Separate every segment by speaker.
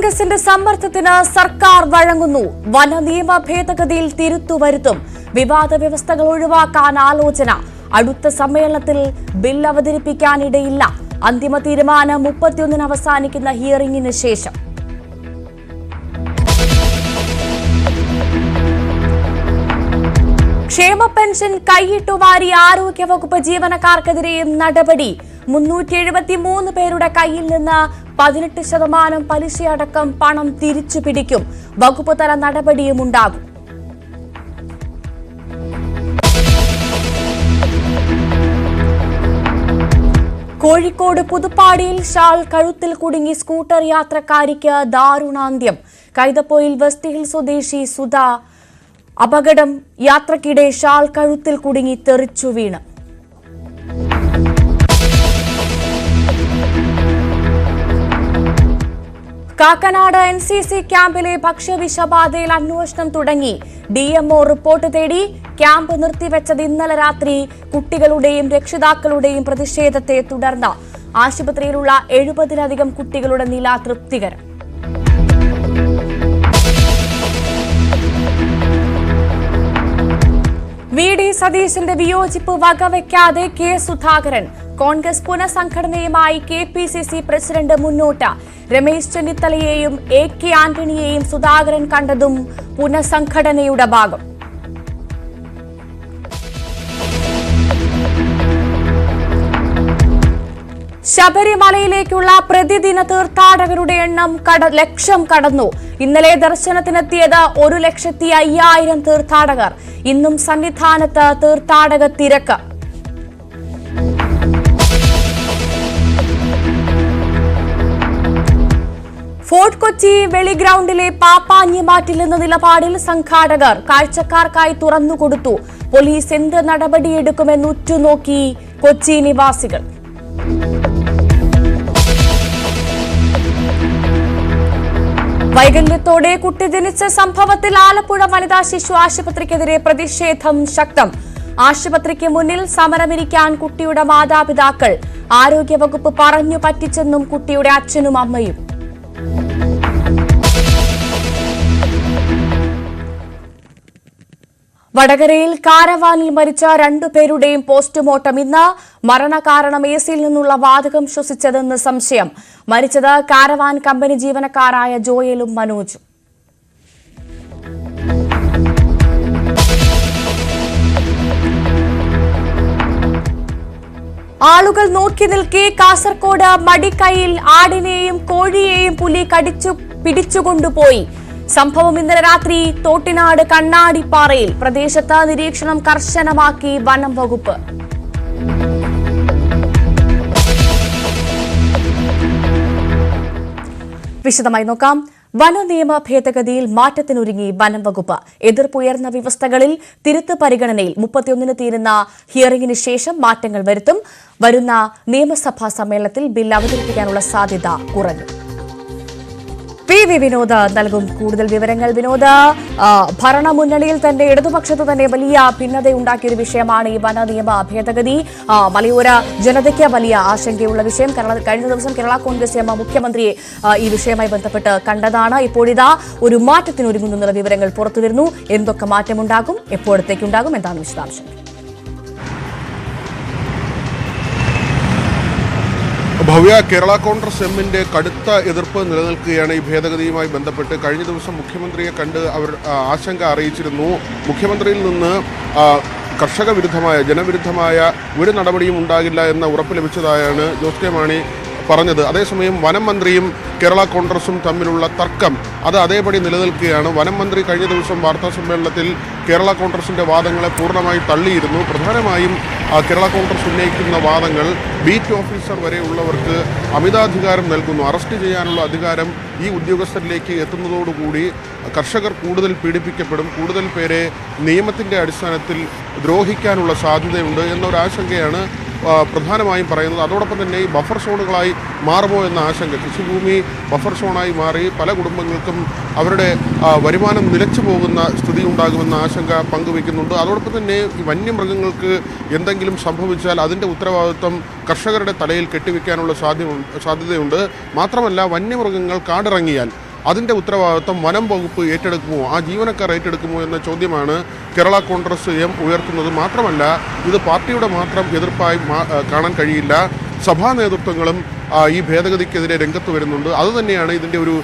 Speaker 1: കോൺഗ്രസിന്റെ സമ്മർദ്ദത്തിന് സർക്കാർ വഴങ്ങുന്നു. വന നിയമ ഭേദഗതിയിൽ തിരുത്തുവരുത്തും. വിവാദ വ്യവസ്ഥകൾ ഒഴിവാക്കാൻ ആലോചന. അടുത്ത സമ്മേളനത്തിൽ ബിൽ അവതരിപ്പിക്കാനിടയില്ല. അന്തിമ തീരുമാനം 31-ന് അവസാനിക്കുന്ന ഹിയറിംഗിന് ശേഷം. ക്ഷേമ പെൻഷൻ കൈയിട്ടുവാരി ആരോഗ്യവകുപ്പ് ജീവനക്കാർക്കെതിരെയും നടപടി. 373 പേരുടെ കയ്യിൽ നിന്ന് 18% പലിശയടക്കം പണം തിരിച്ചുപിടിക്കും. വകുപ്പ് തല നടപടിയും ഉണ്ടാകും. കോഴിക്കോട് പുതുപ്പാടിയിൽ ഷാൾ കഴുത്തിൽ കുടുങ്ങി സ്കൂട്ടർ യാത്രക്കാരിക്ക് ദാരുണാന്ത്യം. കൈതപ്പൊയിൽ വെസ്റ്റ് ഹിൽ സ്വദേശി സുധ അപകടം. യാത്രക്കിടെ ഷാൾ കഴുത്തിൽ കുടുങ്ങി തെറിച്ചു വീണ്. കാക്കനാട് NCC ക്യാമ്പിലെ ഭക്ഷ്യവിഷബാധയിൽ അന്വേഷണം തുടങ്ങി. DMO റിപ്പോർട്ട് തേടി. ക്യാമ്പ് നിർത്തിവെച്ചത് ഇന്നലെ രാത്രി. കുട്ടികളുടെയും രക്ഷിതാക്കളുടെയും പ്രതിഷേധത്തെ തുടർന്ന് ആശുപത്രിയിലുള്ള 70-ലധികം കുട്ടികളുടെ നില തൃപ്തികരം. VD സതീശന്റെ വിയോജിപ്പ് വകവയ്ക്കാതെ K സുധാകരൻ. കോൺഗ്രസ് പുനഃസംഘടനയുമായി KPCC പ്രസിഡന്റ് മുന്നോട്ട്. രമേശ് ചെന്നിത്തലയെയും AK ആന്റണിയെയും സുധാകരൻ കണ്ടതും പുനഃസംഘടനയുടെ ഭാഗം. ശബരിമലയിലേക്കുള്ള പ്രതിദിന തീർത്ഥാടകരുടെ എണ്ണം ലക്ഷം കടന്നു. ഇന്നലെ ദർശനത്തിനെത്തിയത് 1,05,000 തീർത്ഥാടകർ. ഇന്നും സന്നിധാനത്ത് തീർത്ഥാടക തിരക്ക്. ഫോർട്ട് കൊച്ചി വെളിഗ്രൌണ്ടിലെ പാപ്പാഞ്ഞിമാറ്റിൽ നിന്ന് നിലപാടിൽ സംഘാടകർ. കാഴ്ചക്കാർക്കായി തുറന്നുകൊടുത്തു. പോലീസ് എന്ത് നടപടിയെടുക്കുമെന്ന് ഉറ്റുനോക്കി കൊച്ചി നിവാസികൾ. വൈകല്യത്തോടെ കുട്ടി ജനിച്ച സംഭവത്തിൽ ആലപ്പുഴ വനിതാ ശിശു ആശുപത്രിക്കെതിരെ പ്രതിഷേധം ശക്തം. ആശുപത്രിക്ക് മുന്നിൽ സമരമിരിക്കാൻ കുട്ടിയുടെ മാതാപിതാക്കൾ. ആരോഗ്യവകുപ്പ് പറഞ്ഞു പറ്റിച്ചെന്നും കുട്ടിയുടെ അച്ഛനും അമ്മയും. വടകരയിൽ കാരവാനിൽ മരിച്ച 2 പേരുടെയും പോസ്റ്റ്മോർട്ടം ഇന്ന്. മരണകാരണം AC-യിൽ നിന്നുള്ള വാതകം ശ്വസിച്ചതെന്ന് സംശയം. മരിച്ചത് കാരവാൻ കമ്പനി ജീവനക്കാരായ ജോയലും മനോജും. ആളുകൾ നോക്കി നിൽക്കെ കാസർകോട് മടിക്കൈയിൽ ആടിനെയും കോഴിയെയും പുലി പിടിച്ചുകൊണ്ടുപോയി. സംഭവം ഇന്നലെ രാത്രി തോട്ടിനാട് കണ്ണാടിപ്പാറയിൽ. പ്രദേശത്ത് നിരീക്ഷണം കർശനമാക്കി വനം വകുപ്പ്. വിശദമായി നോക്കാം. വനനിയമ ഭേദഗതിയിൽ മാറ്റത്തിനൊരുങ്ങി വനം വകുപ്പ്. എതിർപ്പുയർന്ന വ്യവസ്ഥകളിൽ തിരുത്ത് പരിഗണനയിൽ 31-ന് തീരുന്ന ഹിയറിംഗിന് ശേഷം മാറ്റങ്ങൾ വരുത്തും. വരുന്ന നിയമസഭാ സമ്മേളനത്തിൽ ബിൽ അവതരിപ്പിക്കാനുള്ള സാധ്യത കുറഞ്ഞു. PV വിനോദ് നൽകും കൂടുതൽ വിവരങ്ങൾ. വിനോദ്, ഭരണമുന്നണിയിൽ തന്നെ ഇടതുപക്ഷത്ത് തന്നെ വലിയ ഭിന്നതയുണ്ടാക്കിയൊരു വിഷയമാണ് ഈ വന നിയമ ഭേദഗതി. മലയോര ജനതയ്ക്ക് വലിയ ആശങ്കയുള്ള വിഷയം. കഴിഞ്ഞ ദിവസം കേരള കോൺഗ്രസ് മുഖ്യമന്ത്രിയെ ഈ വിഷയവുമായി ബന്ധപ്പെട്ട് കണ്ടതാണ്. ഇപ്പോഴിതാ ഒരു മാറ്റത്തിനൊരുങ്ങുന്നുള്ള വിവരങ്ങൾ പുറത്തുവരുന്നു. എന്തൊക്കെ മാറ്റമുണ്ടാകും, എപ്പോഴത്തേക്കുണ്ടാകും, എന്താണ് വിശദാംശം?
Speaker 2: ഭവ്യ, കേരള കോൺഗ്രസ് എമ്മിന്റെ കടുത്ത എതിർപ്പ് നിലനിൽക്കുകയാണ് ഈ ഭേദഗതിയുമായി ബന്ധപ്പെട്ട്. കഴിഞ്ഞ ദിവസം മുഖ്യമന്ത്രിയെ കണ്ട് അവർ ആശങ്ക അറിയിച്ചിരുന്നു. മുഖ്യമന്ത്രിയിൽ നിന്ന് കർഷക വിരുദ്ധമായ ജനവിരുദ്ധമായ ഒരു നടപടിയും ഉണ്ടാകില്ല എന്ന ഉറപ്പ് ലഭിച്ചതായാണ് ജോസ് കെ മാണി പറഞ്ഞത്. അതേസമയം വനം മന്ത്രിയും കേരള കോൺഗ്രസും തമ്മിലുള്ള തർക്കം അത് അതേപടി നിലനിൽക്കുകയാണ്. വനം മന്ത്രി കഴിഞ്ഞ ദിവസം വാർത്താ സമ്മേളനത്തിൽ കേരള കോൺഗ്രസിന്റെ വാദങ്ങളെ പൂർണ്ണമായി തള്ളിയിരുന്നു. പ്രധാനമായും കേരള കോൺഗ്രസ് ഉന്നയിക്കുന്ന വാദങ്ങൾ ബീറ്റ് ഓഫീസർ വരെയുള്ളവർക്ക് അമിതാധികാരം നൽകുന്നു. അറസ്റ്റ് ചെയ്യാനുള്ള അധികാരം ഈ ഉദ്യോഗസ്ഥരിലേക്ക് എത്തുന്നതോടുകൂടി കർഷകർ കൂടുതൽ പീഡിപ്പിക്കപ്പെടും, കൂടുതൽ പേരെ നിയമത്തിൻ്റെ അടിസ്ഥാനത്തിൽ ദ്രോഹിക്കാനുള്ള സാധ്യതയുണ്ട് എന്നൊരാശങ്കയാണ് പ്രധാനമായും പറയുന്നത്. അതോടൊപ്പം തന്നെ ഈ ബഫർ സോണുകളായി മാറുമോ എന്ന ആശങ്ക. കൃഷിഭൂമി ബഫർ സോണായി മാറി പല കുടുംബങ്ങൾക്കും അവരുടെ വരുമാനം നിലച്ചു പോകുന്ന സ്ഥിതി ഉണ്ടാകുമെന്ന ആശങ്ക പങ്കുവയ്ക്കുന്നുണ്ട്. അതോടൊപ്പം തന്നെ ഈ വന്യമൃഗങ്ങൾക്ക് എന്തെങ്കിലും സംഭവിച്ചാൽ അതിൻ്റെ ഉത്തരവാദിത്വം കർഷകരുടെ തലയിൽ കെട്ടിവെക്കാനുള്ള സാധ്യതയുണ്ട്. മാത്രമല്ല വന്യമൃഗങ്ങൾ കാടിറങ്ങിയാൽ അതിൻ്റെ ഉത്തരവാദിത്വം വനം വകുപ്പ് ഏറ്റെടുക്കുമോ, ആ ജീവനക്കാർ ഏറ്റെടുക്കുമോ എന്ന ചോദ്യമാണ് കേരള കോൺഗ്രസ് എം ഉയർത്തുന്നത്. മാത്രമല്ല ഇത് പാർട്ടിയുടെ മാത്രം എതിർപ്പായി കാണാൻ കഴിയില്ല. സഭാ നേതൃത്വങ്ങളും ഈ ഭേദഗതിക്കെതിരെ രംഗത്ത് വരുന്നുണ്ട്. അതുതന്നെയാണ് ഇതിൻ്റെ ഒരു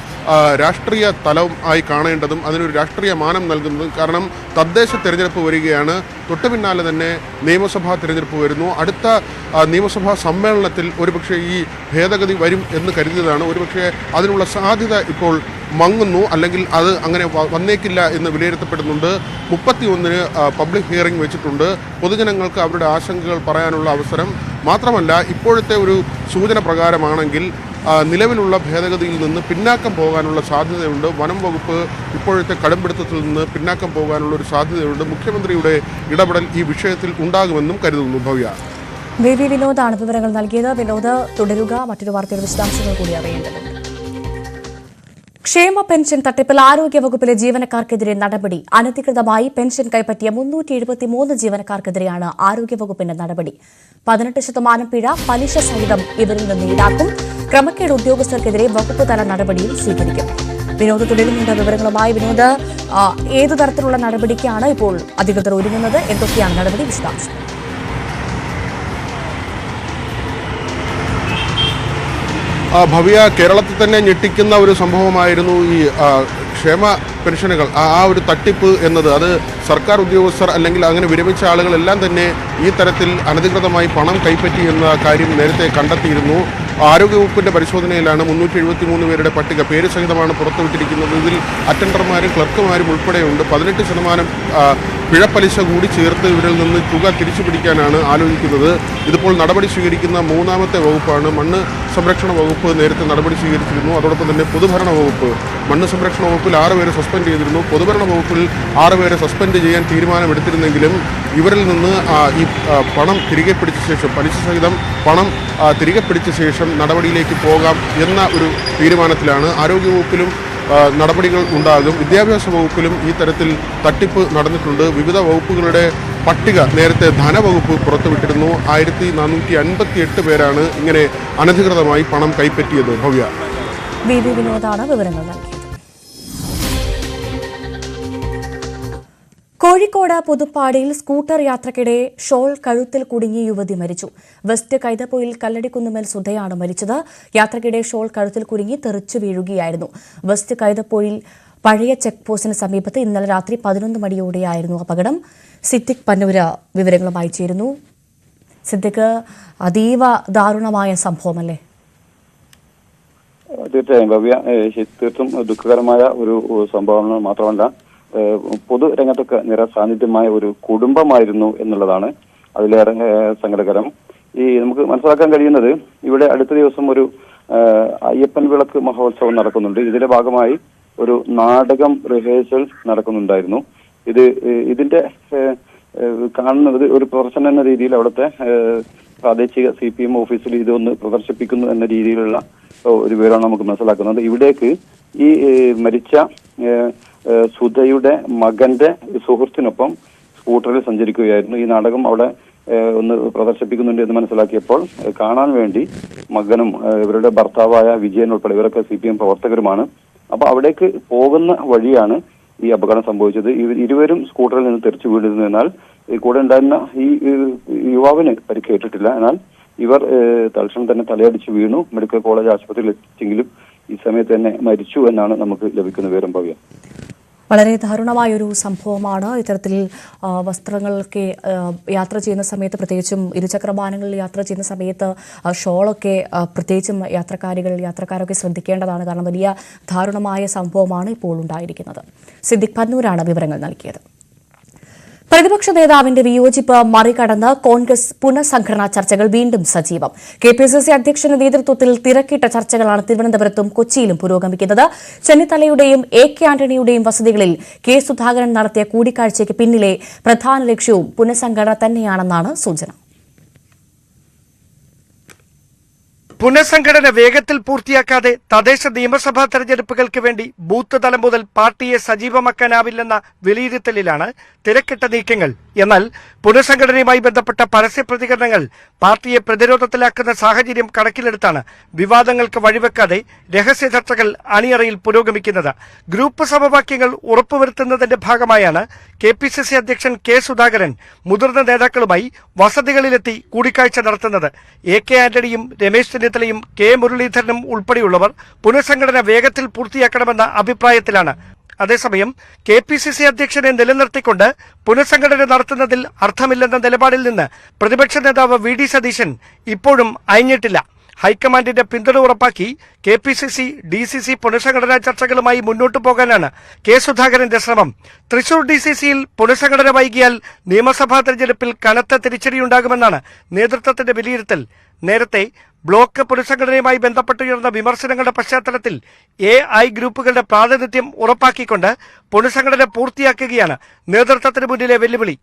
Speaker 2: രാഷ്ട്രീയ തലം ആയി കാണേണ്ടതും അതിനൊരു രാഷ്ട്രീയ മാനം നൽകുന്നതും. കാരണം തദ്ദേശ തെരഞ്ഞെടുപ്പ് വരികയാണ്, തൊട്ടു പിന്നാലെ തന്നെ നിയമസഭാ തെരഞ്ഞെടുപ്പ് വരുന്നു. അടുത്ത നിയമസഭാ സമ്മേളനത്തിൽ ഒരുപക്ഷെ ഈ ഭേദഗതി വരും എന്ന് കരുതിയതാണ്. ഒരുപക്ഷെ അതിനുള്ള സാധ്യത ഇപ്പോൾ മങ്ങുന്നു, അല്ലെങ്കിൽ അത് അങ്ങനെ വന്നേക്കില്ല എന്ന് വിലയിരുത്തപ്പെടുന്നുണ്ട്. 31-ന് പബ്ലിക് ഹിയറിംഗ് വെച്ചിട്ടുണ്ട്. പൊതുജനങ്ങൾക്ക് അവരുടെ ആശങ്കകൾ പറയാനുള്ള അവസരം. മാത്രമല്ല ഇപ്പോഴത്തെ ഒരു സൂചന പ്രകാരമാണെങ്കിൽ നിലവിലുള്ള ഭേദഗതിയിൽ നിന്ന് പിന്നാക്കം പോകാനുള്ള സാധ്യതയുണ്ട്. വനം വകുപ്പ് ഇപ്പോഴത്തെ കടുംപിടുത്തത്തിൽ നിന്ന് പിന്നാക്കം പോകാനുള്ള ഒരു സാധ്യതയുണ്ട്. മുഖ്യമന്ത്രിയുടെ ഇടപെടൽ ഈ വിഷയത്തിൽ ഉണ്ടാകുമെന്നും കരുതുന്നു. ഭവ്യ.
Speaker 1: വിനോദാണ് വിവരങ്ങൾ നൽകിയത്. വിനോദ് തുടരുക. മറ്റൊരു വാർത്തയുടെ വിശദാംശങ്ങൾ കൂടി അറിയേണ്ടതുണ്ട്. ക്ഷേമ പെൻഷൻ തട്ടിപ്പിൽ ആരോഗ്യവകുപ്പിലെ ജീവനക്കാർക്കെതിരെ നടപടി. അനധികൃതമായി പെൻഷൻ കൈപ്പറ്റിയ 373 ജീവനക്കാർക്കെതിരെയാണ് ആരോഗ്യവകുപ്പിന്റെ നടപടി. 18% പിഴ പലിശ സഹിതം ഇവരിൽ നിന്ന് ഈടാക്കും. ക്രമക്കേട് ഉദ്യോഗസ്ഥർക്കെതിരെ വകുപ്പ് തല നടപടിയും സ്വീകരിക്കും. വിനോദ് തുടരുന്നുണ്ട് വിവരങ്ങളുമായി. വിനോദ്, ഏതു തരത്തിലുള്ള നടപടിക്കാണ് ഇപ്പോൾ അധികൃതർ ഒരുങ്ങുന്നത്? എന്തൊക്കെയാണ് നടപടി? വിശദാംശം.
Speaker 2: ഭവ്യ, കേരളത്തിൽ തന്നെ ഞെട്ടിക്കുന്ന ഒരു സംഭവമായിരുന്നു ഈ ക്ഷേമ പെൻഷനുകൾ, ആ ഒരു തട്ടിപ്പ് എന്നത്. അത് സർക്കാർ ഉദ്യോഗസ്ഥർ അല്ലെങ്കിൽ അങ്ങനെ വിരമിച്ച ആളുകളെല്ലാം തന്നെ ഈ തരത്തിൽ അനധികൃതമായി പണം കൈപ്പറ്റി എന്ന കാര്യം നേരത്തെ കണ്ടെത്തിയിരുന്നു. ആരോഗ്യവകുപ്പിൻ്റെ പരിശോധനയിലാണ് 373 പേരുടെ പട്ടിക പേര് സഹിതമാണ് പുറത്തുവിട്ടിരിക്കുന്നത്. ഇതിൽ അറ്റൻഡർമാരും ക്ലർക്കുമാരും ഉൾപ്പെടെയുണ്ട്. 18% പിഴപ്പലിശ കൂടി ചേർത്ത് ഇവരിൽ നിന്ന് തുക തിരിച്ചു പിടിക്കാനാണ് ആലോചിക്കുന്നത്. ഇതിപ്പോൾ നടപടി സ്വീകരിക്കുന്ന 3ാമത്തെ വകുപ്പാണ്. മണ്ണ് സംരക്ഷണ വകുപ്പ് നേരത്തെ നടപടി സ്വീകരിച്ചിരുന്നു. അതോടൊപ്പം തന്നെ പൊതുഭരണ വകുപ്പ്. മണ്ണ് സംരക്ഷണ വകുപ്പിൽ 6 പേരെ സസ്പെൻഡ് ചെയ്തിരുന്നു. പൊതുഭരണ വകുപ്പിൽ 6 പേരെ സസ്പെൻഡ് ചെയ്യാൻ തീരുമാനമെടുത്തിരുന്നെങ്കിലും ഇവരിൽ നിന്ന് ഈ പണം തിരികെ പിടിച്ച ശേഷം, പലിശ സഹിതം പണം തിരികെ പിടിച്ച ശേഷം നടപടിയിലേക്ക് പോകാം എന്ന ഒരു തീരുമാനത്തിലാണ്. ആരോഗ്യവകുപ്പിലും നടപടികൾ ഉണ്ടാകും. വിദ്യാഭ്യാസ വകുപ്പിലും ഈ തരത്തിൽ തട്ടിപ്പ് നടന്നിട്ടുണ്ട്. വിവിധ വകുപ്പുകളുടെ പട്ടിക നേരത്തെ ധനവകുപ്പ് പുറത്തുവിട്ടിരുന്നു. 1458 പേരാണ് ഇങ്ങനെ അനധികൃതമായി പണം കൈപ്പറ്റിയത്. ഭവ്യ.
Speaker 1: വിനോദാണ് വിവരങ്ങൾ നൽകിയത്. കോഴിക്കോട് പുതുപ്പാടിയിൽ സ്കൂട്ടർ യാത്രക്കിടെ ഷോൾ കഴുത്തിൽ കുടുങ്ങി യുവതി മരിച്ചു. വെസ്റ്റ് കൈതപ്പൊയിൽ കല്ലടിക്കുന്നുമേൽ സുധയാണ് മരിച്ചത്. യാത്രക്കിടെ ഷോൾ കഴുത്തിൽ കുടുങ്ങി തെറിച്ചു വീഴുകയായിരുന്നു. വെസ്റ്റ് കൈതപ്പൊയിൽ പഴയ ചെക്ക് പോസ്റ്റിന് സമീപത്ത് ഇന്നലെ രാത്രി 11 മണിയോടെയായിരുന്നു അപകടം. സിദ്ദിഖ് പന്നൂര വിവരങ്ങളുമായി ചേരുന്നു. സിദ്ദിഖ്, അതീവ ദാരുണമായ സംഭവമല്ലേ?
Speaker 3: തീർച്ചയായും ഭവ്യ, തീർത്തും ദുഃഖകരമായ ഒരു സംഭവമാണ്. മാത്രമല്ല പൊതുരംഗത്തൊക്കെ നിറസാന്നിധ്യമായ ഒരു കുടുംബമായിരുന്നു എന്നുള്ളതാണ് അതിലേറെ സങ്കടകരം. നമുക്ക് മനസ്സിലാക്കാൻ കഴിയുന്നത് ഇവിടെ അടുത്ത ദിവസം ഒരു അയ്യപ്പൻ വിളക്ക് മഹോത്സവം നടക്കുന്നുണ്ട്. ഇതിന്റെ ഭാഗമായി ഒരു നാടകം റിഹേഴ്സൽ നടക്കുന്നുണ്ടായിരുന്നു. ഇതിന്റെ കാണുന്നത് ഒരു പ്രദർശനം എന്ന രീതിയിൽ അവിടുത്തെ പ്രാദേശിക CPM ഓഫീസിൽ ഇതൊന്ന് പ്രദർശിപ്പിക്കുന്നു എന്ന രീതിയിലുള്ള ഒരു വിവരമാണ് നമുക്ക് മനസ്സിലാക്കുന്നത്. ഇവിടേക്ക് ഈ മരിച്ച സുധയുടെ മകന്റെ സുഹൃത്തിനൊപ്പം സ്കൂട്ടറിൽ സഞ്ചരിക്കുകയായിരുന്നു. ഈ നാടകം അവിടെ ഒന്ന് പ്രദർശിപ്പിക്കുന്നുണ്ട് എന്ന് മനസ്സിലാക്കിയപ്പോൾ കാണാൻ വേണ്ടി മകനും ഇവരുടെ ഭർത്താവായ വിജയൻ ഉൾപ്പെടെ ഇവരൊക്കെ CPM പ്രവർത്തകരുമാണ്. അപ്പൊ അവിടേക്ക് പോകുന്ന വഴിയാണ് ഈ അപകടം സംഭവിച്ചത്. ഇരുവരും സ്കൂട്ടറിൽ നിന്ന് തെറിച്ചു വീണിരുന്നു. എന്നാൽ കൂടെ ഉണ്ടായിരുന്ന ഈ യുവാവിന് പരിക്കേറ്റിട്ടില്ല. എന്നാൽ ഇവർ തൽക്ഷണം തന്നെ തലയടിച്ച് വീണു. മെഡിക്കൽ കോളേജ് ആശുപത്രിയിൽ എത്തിച്ചെങ്കിലും ഈ സമയത്ത് തന്നെ മരിച്ചു എന്നാണ് നമുക്ക് ലഭിക്കുന്ന വിവരം. ഭവ്യ,
Speaker 1: വളരെ ദാരുണമായൊരു സംഭവമാണ്. ഇത്തരത്തിൽ വസ്ത്രങ്ങൾക്ക് യാത്ര ചെയ്യുന്ന സമയത്ത്, പ്രത്യേകിച്ചും ഇരുചക്രവാഹനങ്ങളിൽ യാത്ര ചെയ്യുന്ന സമയത്ത് ഷോളൊക്കെ പ്രത്യേകിച്ചും യാത്രക്കാരൊക്കെ ശ്രദ്ധിക്കേണ്ടതാണ്. കാരണം വലിയ ദാരുണമായ സംഭവമാണ് ഇപ്പോൾ ഉണ്ടായിരിക്കുന്നത്. സിദ്ദിഖ് പന്നൂരാണ് വിവരങ്ങൾ നൽകിയത്. പ്രതിപക്ഷ നേതാവിന്റെ വിയോജിപ്പ് മറികടന്ന് കോൺഗ്രസ് പുനഃസംഘടനാ ചർച്ചകൾ വീണ്ടും സജീവം. KPCC അധ്യക്ഷന്റെ നേതൃത്വത്തിൽ തിരക്കിട്ട ചർച്ചകളാണ് തിരുവനന്തപുരത്തും കൊച്ചിയിലും പുരോഗമിക്കുന്നത്. ചെന്നിത്തലയുടെയും AK ആന്റണിയുടെയും വസതികളിൽ K സുധാകരൻ നടത്തിയ കൂടിക്കാഴ്ചയ്ക്ക് പിന്നിലെ പ്രധാന ലക്ഷ്യവും പുനഃസംഘടന തന്നെയാണെന്നാണ് സൂചന.
Speaker 4: പുനഃസംഘടന വേഗത്തിൽ പൂർത്തിയാക്കാതെ തദ്ദേശ നിയമസഭാ തെരഞ്ഞെടുപ്പുകൾക്ക് വേണ്ടി ബൂത്ത് തലം മുതൽ പാർട്ടിയെ സജീവമാക്കാനാവില്ലെന്ന വിലയിരുത്തലിലാണ് തിരക്കിട്ട നീക്കങ്ങൾ എന്നാൽ പുനഃസംഘടനയുമായി ബന്ധപ്പെട്ട പരസ്യ പ്രതികരണങ്ങൾ പാർട്ടിയെ പ്രതിരോധത്തിലാക്കുന്ന സാഹചര്യം കണക്കിലെടുത്താണ് വിവാദങ്ങൾക്ക് വഴിവെക്കാതെ രഹസ്യ ചർച്ചകൾ അണിയറയിൽ പുരോഗമിക്കുന്നത്. ഗ്രൂപ്പ് സമവാക്യങ്ങൾ ഉറപ്പുവരുത്തുന്നതിന്റെ ഭാഗമായാണ് KPCC അധ്യക്ഷൻ K സുധാകരൻ മുതിർന്ന നേതാക്കളുമായി വസതികളിലെത്തി കൂടിക്കാഴ്ച നടത്തുന്നത്. AK ആന്റണിയും രമേശ് ചെന്നിത്തലയും K മുരളീധരനും ഉൾപ്പെടെയുള്ളവർ പുനഃസംഘടന വേഗത്തിൽ പൂർത്തിയാക്കണമെന്ന അഭിപ്രായത്തിലാണ്. അതേസമയം KPCC അധ്യക്ഷനെ നിലനിർത്തിക്കൊണ്ട് പുനഃസംഘടന നടത്തുന്നതിൽ അർത്ഥമില്ലെന്ന നിലപാടിൽ നിന്ന് പ്രതിപക്ഷ നേതാവ് VD സതീശൻ ഇപ്പോഴും അയഞ്ഞിട്ടില്ല. ഹൈക്കമാൻഡിന്റെ പിന്തുണ ഉറപ്പാക്കി KPCC DCC പുനഃസംഘടനാ ചർച്ചകളുമായി മുന്നോട്ടു പോകാനാണ് K സുധാകരന്റെ ശ്രമം. തൃശൂർ DCCയിൽ പുനഃസംഘടന വൈകിയാൽ നിയമസഭാ തെരഞ്ഞെടുപ്പിൽ കനത്ത തിരിച്ചടിയുണ്ടാകുമെന്നാണ് നേതൃത്വത്തിന്റെ വിലയിരുത്തൽ. നേരത്തെ ബ്ലോക്ക് പുനഃസംഘടനയുമായി ബന്ധപ്പെട്ടുയർന്ന വിമർശനങ്ങളുടെ പശ്ചാത്തലത്തിൽ AI ഗ്രൂപ്പുകളുടെ പ്രാതിനിധ്യം ഉറപ്പാക്കിക്കൊണ്ട് പുനഃസംഘടന പൂർത്തിയാക്കുകയാണ് നേതൃത്വത്തിന് മുന്നിലെ വെല്ലുവിളി.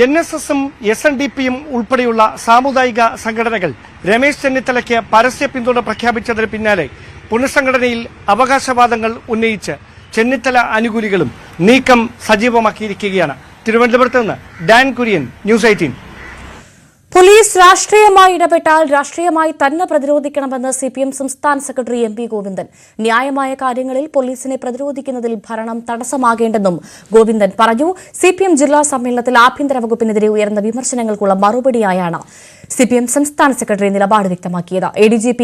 Speaker 4: NSSും SNDPയും ഉൾപ്പെടെയുള്ള സാമുദായിക സംഘടനകൾ രമേശ് ചെന്നിത്തലയ്ക്ക് പരസ്യ പിന്തുണ പ്രഖ്യാപിച്ചതിന് പിന്നാലെ പുനഃസംഘടനയിൽ അവകാശവാദങ്ങൾ ഉന്നയിച്ച് ചെന്നിത്തല അനുകൂലികളും നീക്കം സജീവമാക്കിയിരിക്കുകയാണ്. തിരുവനന്തപുരത്ത് നിന്ന് ഡാൻ കുര്യൻ, ന്യൂസ് 18.
Speaker 1: പോലീസ് രാഷ്ട്രീയമായി ഇടപെട്ടാൽ രാഷ്ട്രീയമായി തന്നെ പ്രതിരോധിക്കണമെന്ന് CPM സംസ്ഥാന സെക്രട്ടറി MP ഗോവിന്ദൻ. ന്യായമായ കാര്യങ്ങളിൽ പോലീസിനെ പ്രതിരോധിക്കുന്നതിൽ ഭരണം തടസ്സമാകേണ്ടെന്നും ഗോവിന്ദൻ പറഞ്ഞു. CPM ജില്ലാ സമ്മേളനത്തിൽ ആഭ്യന്തര വകുപ്പിനെതിരെ ഉയർന്ന വിമർശനങ്ങൾക്കുള്ള മറുപടിയായാണ് CPM സംസ്ഥാന സെക്രട്ടറി നിലപാട് വ്യക്തമാക്കിയത്. ADGP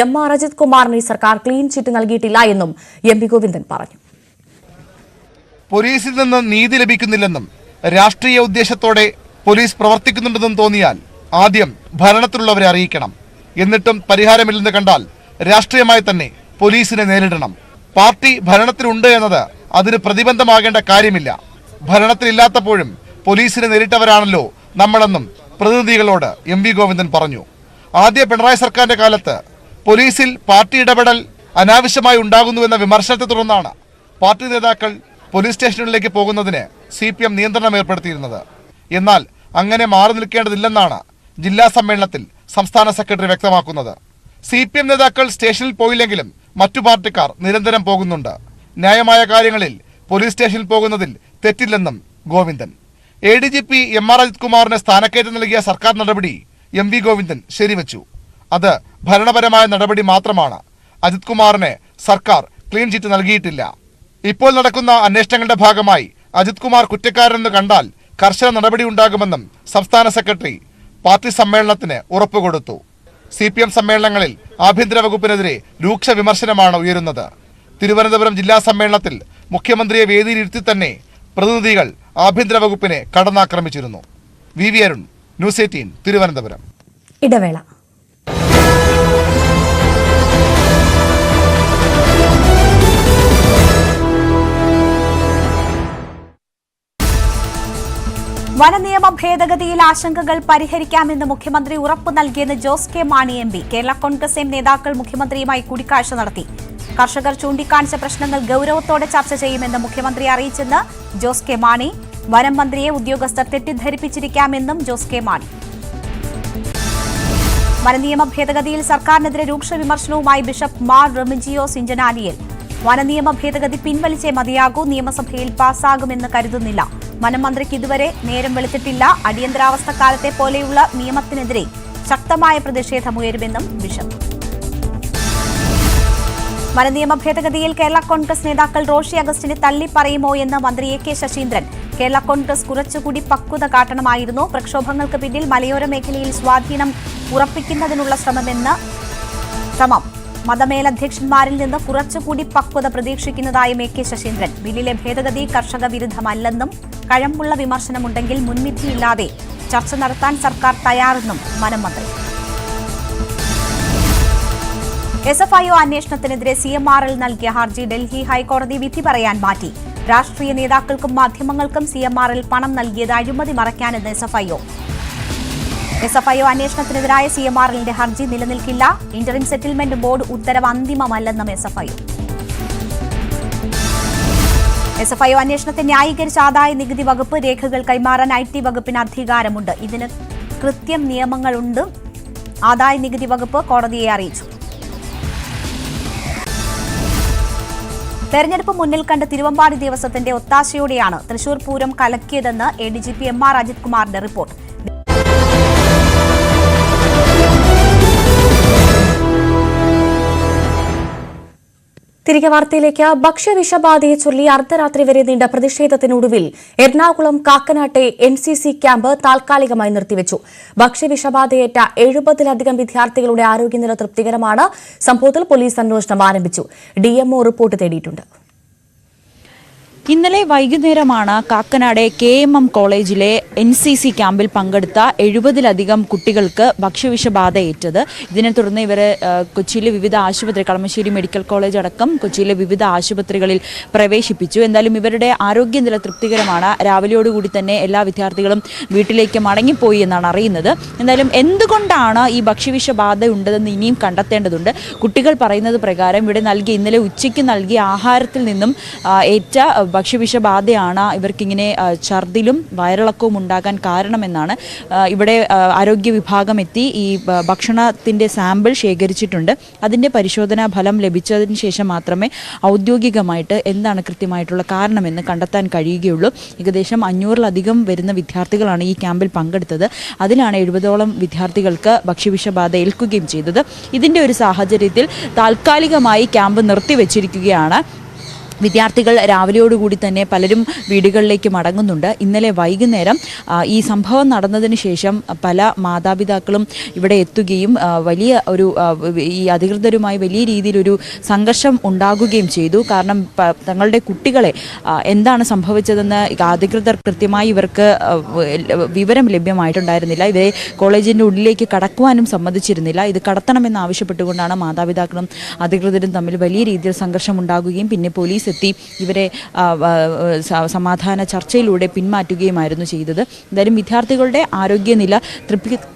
Speaker 1: MR അജിത് കുമാറിന് സർക്കാർ ക്ലീൻ ചിറ്റ് നൽകിയിട്ടില്ല എന്നും MP ഗോവിന്ദൻ പറഞ്ഞു.
Speaker 5: പോലീസിൽ നിന്ന് നീതി ലഭിക്കുന്നില്ലെന്നും രാഷ്ട്രീയ ഉദ്ദേശത്തോടെ പോലീസ് പ്രവർത്തിക്കുന്നുണ്ടെന്നും തോന്നിയാൽ ആദ്യം ഭരണത്തിലുള്ളവരെ അറിയിക്കണം. എന്നിട്ടും പരിഹാരമില്ലെന്ന് കണ്ടാൽ രാഷ്ട്രീയമായി തന്നെ പോലീസിനെ നേരിടണം. പാർട്ടി ഭരണത്തിലുണ്ട് എന്നത് അതിന് പ്രതിബന്ധമാകേണ്ട കാര്യമില്ല. ഭരണത്തിലില്ലാത്തപ്പോഴും പോലീസിനെ നേരിട്ടവരാണല്ലോ നമ്മളെന്നും പ്രതിനിധികളോട് MP ഗോവിന്ദൻ പറഞ്ഞു. ആദ്യ പിണറായി സർക്കാരിന്റെ കാലത്ത് പോലീസിൽ പാർട്ടി ഇടപെടൽ അനാവശ്യമായി ഉണ്ടാകുന്നുവെന്ന വിമർശനത്തെ തുടർന്നാണ് പാർട്ടി നേതാക്കൾ പോലീസ് സ്റ്റേഷനുകളിലേക്ക് പോകുന്നതിന് CPM നിയന്ത്രണം ഏർപ്പെടുത്തിയിരുന്നത്. എന്നാൽ അങ്ങനെ മാറി നിൽക്കേണ്ടതില്ലെന്നാണ് ജില്ലാ സമ്മേളനത്തിൽ സംസ്ഥാന സെക്രട്ടറി വ്യക്തമാക്കുന്നത്. CPM നേതാക്കൾ സ്റ്റേഷനിൽ പോയില്ലെങ്കിലും മറ്റു പാർട്ടിക്കാർ നിരന്തരം പോകുന്നുണ്ട്. ന്യായമായ കാര്യങ്ങളിൽ പോലീസ് സ്റ്റേഷനിൽ പോകുന്നതിൽ തെറ്റില്ലെന്നും ഗോവിന്ദൻ. ADGP MR അജിത് കുമാറിന് സ്ഥാനക്കയറ്റം നൽകിയ സർക്കാർ നടപടി MP ഗോവിന്ദൻ ശരിവച്ചു. അത് ഭരണപരമായ നടപടി മാത്രമാണ്. അജിത് കുമാറിന് സർക്കാർ ക്ലീൻ ചിറ്റ് നൽകിയിട്ടില്ല. ഇപ്പോൾ നടക്കുന്ന അന്വേഷണങ്ങളുടെ ഭാഗമായി അജിത് കുമാർ കുറ്റക്കാരനെന്ന് കണ്ടാൽ കർശന നടപടി ഉണ്ടാകുമെന്നും സംസ്ഥാന സെക്രട്ടറി പാർട്ടി സമ്മേളനത്തിന് ഉറപ്പുകൊടുത്തു. CPM സമ്മേളനങ്ങളിൽ ആഭ്യന്തര വകുപ്പിനെതിരെ രൂക്ഷ വിമർശനമാണ് ഉയരുന്നത്. തിരുവനന്തപുരം ജില്ലാ സമ്മേളനത്തിൽ മുഖ്യമന്ത്രിയെ വേദിയിലിരുത്തി തന്നെ പ്രതിനിധികൾ ആഭ്യന്തര വകുപ്പിനെ കടന്നാക്രമിച്ചിരുന്നു. VV Arun, news 18, Thiruvananthapuram.
Speaker 1: ഇടവേള.
Speaker 6: വനനിയമ ഭേദഗതിയിൽ ആശങ്കകൾ പരിഹരിക്കാമെന്ന് മുഖ്യമന്ത്രി ഉറപ്പു നൽകിയെന്ന് ജോസ് കെ മാണി MP. കേരള കോൺഗ്രസ് നേതാക്കൾ മുഖ്യമന്ത്രിയുമായി കൂടിക്കാഴ്ച നടത്തി. കർഷകർ ചൂണ്ടിക്കാണിച്ച പ്രശ്നങ്ങൾ ഗൌരവത്തോടെ ചർച്ച ചെയ്യുമെന്ന് മുഖ്യമന്ത്രി അറിയിച്ചെന്ന് ജോസ് കെ മാണി. വനം മന്ത്രിയെ ഉദ്യോഗസ്ഥർ തെറ്റിദ്ധരിപ്പിച്ചിരിക്കാമെന്നും ജോസ് കെ മാണി. വനനിയമ ഭേദഗതിയിൽ സർക്കാരിനെതിരെ രൂക്ഷ വിമർശനവുമായി ബിഷപ്പ് മാർ റെമിജിയോസ് ഇഞ്ചനാലിയിൽ. വനനിയമ ഭേദഗതി പിൻവലിച്ചേ മതിയാകൂ, നിയമസഭയിൽ പാസ്സാകുമെന്ന് കരുതുന്നില്ല. വനം മന്ത്രിക്ക് ഇതുവരെ നേരം വെളുത്തിട്ടില്ല. അടിയന്തരാവസ്ഥ കാലത്തെ പോലെയുള്ള നിയമത്തിനെതിരെ ശക്തമായ പ്രതിഷേധമുയരുമെന്നും ബിഷപ്പ്. വനനിയമ ഭേദഗതിയിൽ കേരള കോൺഗ്രസ് നേതാക്കൾ റോഷി അഗസ്റ്റിനെ തള്ളിപ്പറയുമോ എന്ന് മന്ത്രി AK ശശീന്ദ്രൻ. കേരള കോൺഗ്രസ് കുറച്ചുകൂടി പക്വത കാട്ടണമായിരുന്നു. പ്രക്ഷോഭങ്ങൾക്ക് പിന്നിൽ മലയോര മേഖലയിൽ സ്വാധീനം ഉറപ്പിക്കുന്നതിനുള്ള ശ്രമം മതമേലധ്യക്ഷന്മാരിൽ നിന്ന് കുറച്ചുകൂടി പക്വത പ്രതീക്ഷിക്കുന്നതായും AK ശശീന്ദ്രൻ. ബില്ലിലെ ഭേദഗതി കർഷക വിരുദ്ധമല്ലെന്നും കഴമ്പുള്ള വിമർശനമുണ്ടെങ്കിൽ മുൻവിധിയില്ലാതെ ചർച്ച നടത്താൻ സർക്കാർ തയ്യാറെന്നും വനം മന്ത്രി. SFIO അന്വേഷണത്തിനെതിരെ CMRL നൽകിയ ഹർജി ഡൽഹി ഹൈക്കോടതി വിധി പറയാൻ മാറ്റി. രാഷ്ട്രീയ നേതാക്കൾക്കും മാധ്യമങ്ങൾക്കും CMRL പണം നൽകിയത് അഴിമതി മറയ്ക്കാനെന്ന് SFIO അന്വേഷണത്തിനെതിരായ CMRLന്റെ ഹർജി നിലനിൽക്കില്ല. ഇന്ററിം സെറ്റിൽമെന്റ് ബോർഡ് ഉത്തരവ് അന്തിമമല്ലെന്നും SFIO അന്വേഷണത്തെ ന്യായീകരിച്ച ആദായ നികുതി വകുപ്പ് രേഖകൾ കൈമാറാൻ IT വകുപ്പിന് അധികാരമുണ്ട്. ഇതിന് കൃത്യം നിയമങ്ങളുണ്ട്. ആദായ നികുതി വകുപ്പ് കോടതിയെ അറിയിച്ചു. തെരഞ്ഞെടുപ്പ് മുന്നിൽ കണ്ട് തിരുവമ്പാടി ദേവസ്വത്തിന്റെ ഒത്താശയോടെയാണ് തൃശൂർ പൂരം കലക്കിയതെന്ന് ADGP MR അജിത് കുമാറിന്റെ റിപ്പോർട്ട്.
Speaker 1: തിരികെ വാർത്തയിലേക്ക്. ഭക്ഷ്യവിഷബാധയെ ചൊല്ലി അർദ്ധരാത്രി വരെ നീണ്ട പ്രതിഷേധത്തിനൊടുവിൽ എറണാകുളം കാക്കനാട്ടെ NCC ക്യാമ്പ് താൽക്കാലികമായി നിർത്തിവച്ചു. ഭക്ഷ്യവിഷബാധയേറ്റ 70-ലധികം വിദ്യാർത്ഥികളുടെ ആരോഗ്യനില തൃപ്തികരമാണ്. സംഭവത്തിൽ പോലീസ് അന്വേഷണം ആരംഭിച്ചു. DMO റിപ്പോർട്ട് തേടിയിട്ടുണ്ട്.
Speaker 7: ഇന്നലെ വൈകുന്നേരമാണ് കാക്കനാട് KMM കോളേജിലെ NCC ക്യാമ്പിൽ പങ്കെടുത്ത 70-ലധികം കുട്ടികൾക്ക് ഭക്ഷ്യവിഷബാധയേറ്റത്. ഇതിനെ തുടർന്ന് ഇവരെ കൊച്ചിയിലെ വിവിധ ആശുപത്രി, കളമശ്ശേരി മെഡിക്കൽ കോളേജ് അടക്കം കൊച്ചിയിലെ വിവിധ ആശുപത്രികളിൽ പ്രവേശിപ്പിച്ചു. എന്തായാലും ഇവരുടെ ആരോഗ്യനില തൃപ്തികരമാണ്. രാവിലെയോടുകൂടി തന്നെ എല്ലാ വിദ്യാർത്ഥികളും വീട്ടിലേക്ക് മടങ്ങിപ്പോയി എന്നാണ് അറിയുന്നത്. എന്തായാലും എന്തുകൊണ്ടാണ് ഈ ഭക്ഷ്യവിഷബാധ ഉണ്ടതെന്ന് ഇനിയും കണ്ടെത്തേണ്ടതുണ്ട്. കുട്ടികൾ പറയുന്നത് പ്രകാരം ഇവിടെ ഇന്നലെ ഉച്ചയ്ക്ക് നൽകിയ ആഹാരത്തിൽ നിന്നും ഏറ്റ ഭക്ഷ്യവിഷബാധയാണ് ഇവർക്കിങ്ങനെ ഛർദിലും വയറിളക്കവും ഉണ്ടാകാൻ കാരണമെന്നാണ്. ഇവിടെ ആരോഗ്യ വിഭാഗം എത്തി ഈ ഭക്ഷണത്തിൻ്റെ സാമ്പിൾ ശേഖരിച്ചിട്ടുണ്ട്. അതിൻ്റെ പരിശോധനാ ഫലം ലഭിച്ചതിന് ശേഷം മാത്രമേ ഔദ്യോഗികമായിട്ട് എന്താണ് കൃത്യമായിട്ടുള്ള കാരണമെന്ന് കണ്ടെത്താൻ കഴിയുകയുള്ളൂ. ഏകദേശം 500-ലധികം വരുന്ന വിദ്യാർത്ഥികളാണ് ഈ ക്യാമ്പിൽ പങ്കെടുത്തത്. അതിലാണ് 70ഓളം വിദ്യാർത്ഥികൾക്ക് ഭക്ഷ്യവിഷബാധ ഏൽക്കുകയും ചെയ്തത്. ഇതിൻ്റെ ഒരു സാഹചര്യത്തിൽ താൽക്കാലികമായി ക്യാമ്പ് നിർത്തിവെച്ചിരിക്കുകയാണ്. വിദ്യാർത്ഥികൾ രാവിലെയോടുകൂടി തന്നെ പലരും വീടുകളിലേക്ക് മടങ്ങുന്നുണ്ട്. ഇന്നലെ വൈകുന്നേരം ഈ സംഭവം നടന്നതിന് ശേഷം പല മാതാപിതാക്കളും ഇവിടെ എത്തുകയും വലിയ ഒരു ഈ അധികൃതരുമായി വലിയ രീതിയിലൊരു സംഘർഷം ഉണ്ടാകുകയും ചെയ്തു. കാരണം തങ്ങളുടെ കുട്ടികളെ എന്താണ് സംഭവിച്ചതെന്ന് അധികൃതർ കൃത്യമായി ഇവർക്ക് വിവരം ലഭ്യമായിട്ടുണ്ടായിരുന്നില്ല. ഇവരെ കോളേജിൻ്റെ ഉള്ളിലേക്ക് കടക്കുവാനും സമ്മതിച്ചിരുന്നില്ല. ഇത് കടത്തണമെന്ന് ആവശ്യപ്പെട്ടുകൊണ്ടാണ് മാതാപിതാക്കളും അധികൃതരും തമ്മിൽ വലിയ രീതിയിൽ സംഘർഷം ഉണ്ടാകുകയും പിന്നെ പോലീസ് എത്തി ഇവരെ സമാധാന ചർച്ചയിലൂടെ പിന്മാറ്റുകയുമായിരുന്നു ചെയ്തത്. എന്തായാലും വിദ്യാർത്ഥികളുടെ ആരോഗ്യനില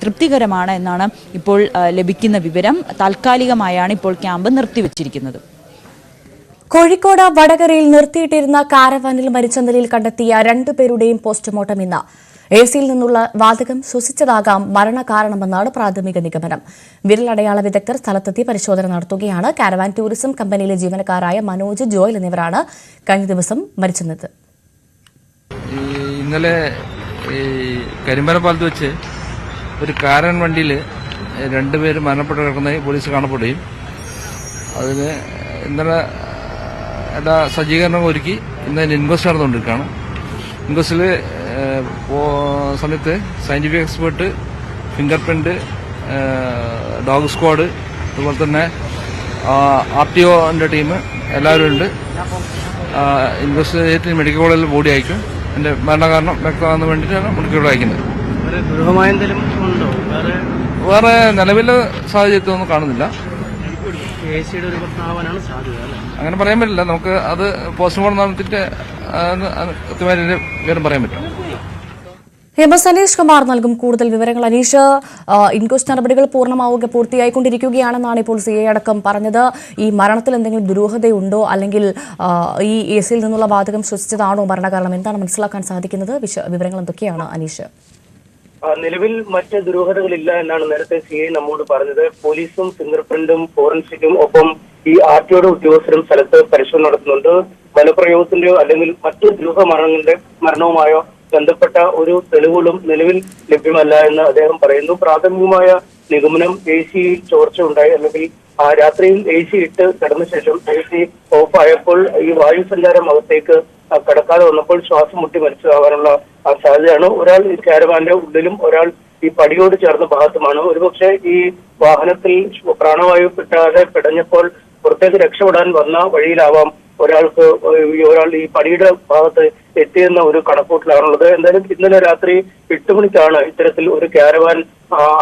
Speaker 7: തൃപ്തികരമാണ് എന്നാണ് ഇപ്പോൾ ലഭിക്കുന്ന വിവരം. താൽക്കാലികമായാണ് ഇപ്പോൾ ക്യാമ്പ് നിർത്തിവച്ചിരിക്കുന്നത്.
Speaker 1: കോഴിക്കോട് വടകരയിൽ നിർത്തിയിട്ടിരുന്ന കാരവാനിൽ മരിച്ച നിലയിൽ കണ്ടെത്തിയ 2 പേരുടെയും പോസ്റ്റ്മോർട്ടം ഇന്ന്. AC-യിൽ നിന്നുള്ള വാതകം ശ്വസിച്ചതാകാം മരണകാരണമെന്നാണ് പ്രാഥമിക നിഗമനം. വിരലടയാള വിദഗ്ധർ സ്ഥലത്തെത്തി പരിശോധന നടത്തുകയാണ്. കാരവാൻ ടൂറിസം കമ്പനിയിലെ ജീവനക്കാരായ മനോജ്, ജോയൽ എന്നിവരാണ് കഴിഞ്ഞ ദിവസം മരിച്ചത്.
Speaker 8: ഇന്നലെ കരിമ്പനപ്പാലത്ത് വെച്ച് ഒരു കാരൻ വണ്ടിയിൽ 2 പേര് മരണപ്പെട്ട് കിടക്കുന്നതായി പോലീസ് കാണപ്പെടുകയും അതിന് ഇന്നലെ എല്ലാ സജ്ജീകരണം ഒരുക്കി ഇന്നലെ ഇൻക്വസ്റ്റ് നടന്നുകൊണ്ടിരിക്കുകയാണ്. ഇൻക്വസ്റ്റിൽ സമയത്ത് scientific expert, finger print, dog squad, അതുപോലെ തന്നെ RTOന്റെ ടീം എല്ലാവരും ഉണ്ട്. ഇൻവെസ്റ്റിഗേറ്റ് മെഡിക്കൽ കോളേജിൽ ബോഡി അയക്കും. എൻ്റെ മരണകാരണം വ്യക്തമാകാൻ വേണ്ടിയിട്ടാണ് മെഡിക്കൽ കോളേജ് അയക്കുന്നത്. വേറെ നിലവിലെ സാഹചര്യത്തൊന്നും കാണുന്നില്ല. അങ്ങനെ പറയാൻ പറ്റില്ല. നമുക്ക് അത് പോസ്റ്റ്മോർട്ടം നടത്തിയിട്ട് കൃത്യമായ വിവരം പറയാൻ പറ്റും.
Speaker 1: MS അനീഷ് കുമാർ നൽകും കൂടുതൽ വിവരങ്ങൾ. അനീഷ്, ഇൻക്വസ്റ്റ് നടപടികൾ പൂർത്തിയായിക്കൊണ്ടിരിക്കുകയാണെന്നാണ് ഇപ്പോൾ CA അടക്കം പറഞ്ഞത്. ഈ മരണത്തിൽ എന്തെങ്കിലും ദുരൂഹതയുണ്ടോ, അല്ലെങ്കിൽ ഈ AC-യിൽ നിന്നുള്ള വാതകം ശ്വസിച്ചതാണോ മരണകാരണം? എന്താണ് മനസ്സിലാക്കാൻ സാധിക്കുന്നത്? വിവരങ്ങൾ എന്തൊക്കെയാണ് അനീഷ്?
Speaker 9: നിലവിൽ മറ്റ് ദുരൂഹതകളില്ല എന്നാണ് നേരത്തെ CA നമ്മോട് പറഞ്ഞത്. പോലീസും ഫിംഗർ പ്രിന്റും ഫോറൻസിക്കും ഒപ്പം ഈ RTOയുടെ ഉദ്യോഗസ്ഥരും സ്ഥലത്ത് പരിശോധന നടത്തുന്നുണ്ട്. ബലപ്രയോഗത്തിന്റെയോ അല്ലെങ്കിൽ മറ്റ് ദുരൂഹ മരണവുമായോ ബന്ധപ്പെട്ട ഒരു തെളിവുകളും നിലവിൽ ലഭ്യമല്ല എന്ന് അദ്ദേഹം പറയുന്നു. പ്രാഥമികമായ നിഗമനം AC-യിൽ ചോർച്ച ഉണ്ടായി, അല്ലെങ്കിൽ ആ രാത്രിയിൽ AC ഇട്ട് കിടന്ന ശേഷം AC ഓഫായപ്പോൾ ഈ വായുസഞ്ചാരം അകത്തേക്ക് കടക്കാതെ വന്നപ്പോൾ ശ്വാസം മുട്ടി മരിച്ചതാവാനുള്ള സാധ്യതയാണ്. ഒരാൾ ഈ കാരവാന്റെ ഉള്ളിലും ഒരാൾ ഈ പടിയോട് ചേർന്ന ഭാഗത്തുമാണ്. ഒരുപക്ഷെ ഈ വാഹനത്തിൽ പ്രാണവായു കിട്ടാതെ പിടഞ്ഞപ്പോൾ പുറത്തേക്ക് രക്ഷപ്പെടാൻ വന്ന വഴിയിലാവാം ഒരാൾ ഈ പടിയുടെ ഭാഗത്ത് എത്തിയെന്ന ഒരു കണക്കൂട്ടിലാണുള്ളത്. എന്തായാലും ഇന്നലെ രാത്രി 8 മണിക്കാണ് ഇത്തരത്തിൽ ഒരു കാരവാൻ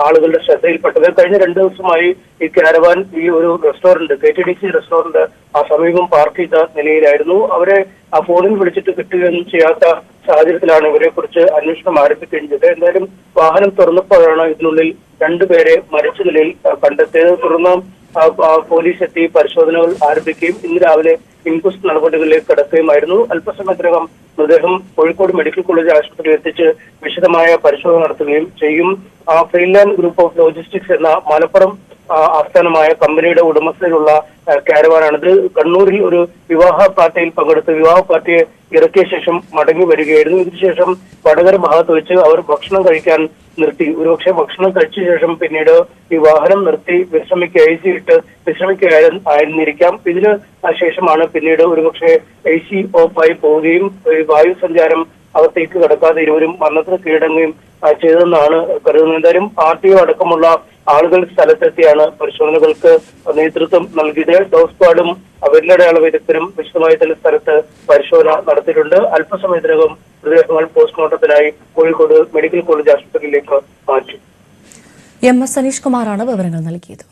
Speaker 9: ആളുകളുടെ ശ്രദ്ധയിൽപ്പെട്ടത്. കഴിഞ്ഞ 2 ദിവസമായി ഈ കാരവാൻ ഈ ഒരു റെസ്റ്റോറന്റ്, KTDC റെസ്റ്റോറന്റ് സമീപം പാർക്ക് ചെയ്ത നിലയിലായിരുന്നു. അവരെ ഫോണിൽ വിളിച്ചിട്ട് കിട്ടുകയൊന്നും ചെയ്യാത്ത സാഹചര്യത്തിലാണ് ഇവരെ കുറിച്ച് അന്വേഷണം ആരംഭിക്കുകയും ചെയ്തത്. എന്തായാലും വാഹനം തുറന്നപ്പോഴാണ് ഇതിനുള്ളിൽ 2 പേരെ മരിച്ച നിലയിൽ കണ്ടെത്തിയത്. തുടർന്ന് പോലീസ് എത്തി പരിശോധനകൾ ആരംഭിക്കുകയും ഇന്ന് രാവിലെ ഇൻക്വസ്റ്റ് നടപടികളിലേക്ക് കടക്കുകയുമായിരുന്നു. അല്പസമയത്തിനകം മൃതദേഹം കോഴിക്കോട് മെഡിക്കൽ കോളേജ് ആശുപത്രിയിൽ എത്തിച്ച് വിശദമായ പരിശോധന നടത്തുകയും ചെയ്യും. ഫ്രീലാൻഡ് ഗ്രൂപ്പ് ഓഫ് ലോജിസ്റ്റിക്സ് എന്ന മലപ്പുറം ആസ്ഥാനമായ കമ്പനിയുടെ ഉടമസ്ഥയിലുള്ള കാരവാനാണിത്. കണ്ണൂരിൽ ഒരു വിവാഹ പാർട്ടിയിൽ പങ്കെടുത്ത് വിവാഹ പാർട്ടിയെ ഇറക്കിയ ശേഷം മടങ്ങി വരികയായിരുന്നു. ഇതിനുശേഷം വടകര ഭാഗത്ത് വെച്ച് അവർ ഭക്ഷണം കഴിക്കാൻ നിർത്തി. ഒരുപക്ഷെ ഭക്ഷണം കഴിച്ച ശേഷം പിന്നീട് ഈ വാഹനം നിർത്തി വിശ്രമിക്കുകയായിരുന്നിരിക്കാം. ഇതിന് ശേഷമാണ് പിന്നീട് ഒരുപക്ഷെ AC ഓഫായി പോവുകയും വായു സഞ്ചാരം അകത്തേക്ക് കടക്കാതെ ഇരുവരും മരണത്തിന് കീഴടങ്ങുകയും ചെയ്തെന്നാണ് കരുതുന്നത്. എന്തായാലും RTO അടക്കമുള്ള ആളുകൾ സ്ഥലത്തെത്തിയാണ് പരിശോധനകൾക്ക് നേതൃത്വം നൽകിയത്. ഡോഗ് സ്ക്വാഡും വിരലടയാള വിദഗ്ധരും വിശദമായി തന്നെ സ്ഥലത്ത് പരിശോധന നടത്തിയിട്ടുണ്ട്. അല്പസമയത്തിനകം മൃതദേഹങ്ങൾ പോസ്റ്റ്മോർട്ടത്തിനായി കോഴിക്കോട് മെഡിക്കൽ കോളേജ് ആശുപത്രിയിലേക്ക് മാറ്റി.
Speaker 1: MS അനീഷ് കുമാറാണ് വിവരങ്ങൾ നൽകിയത്.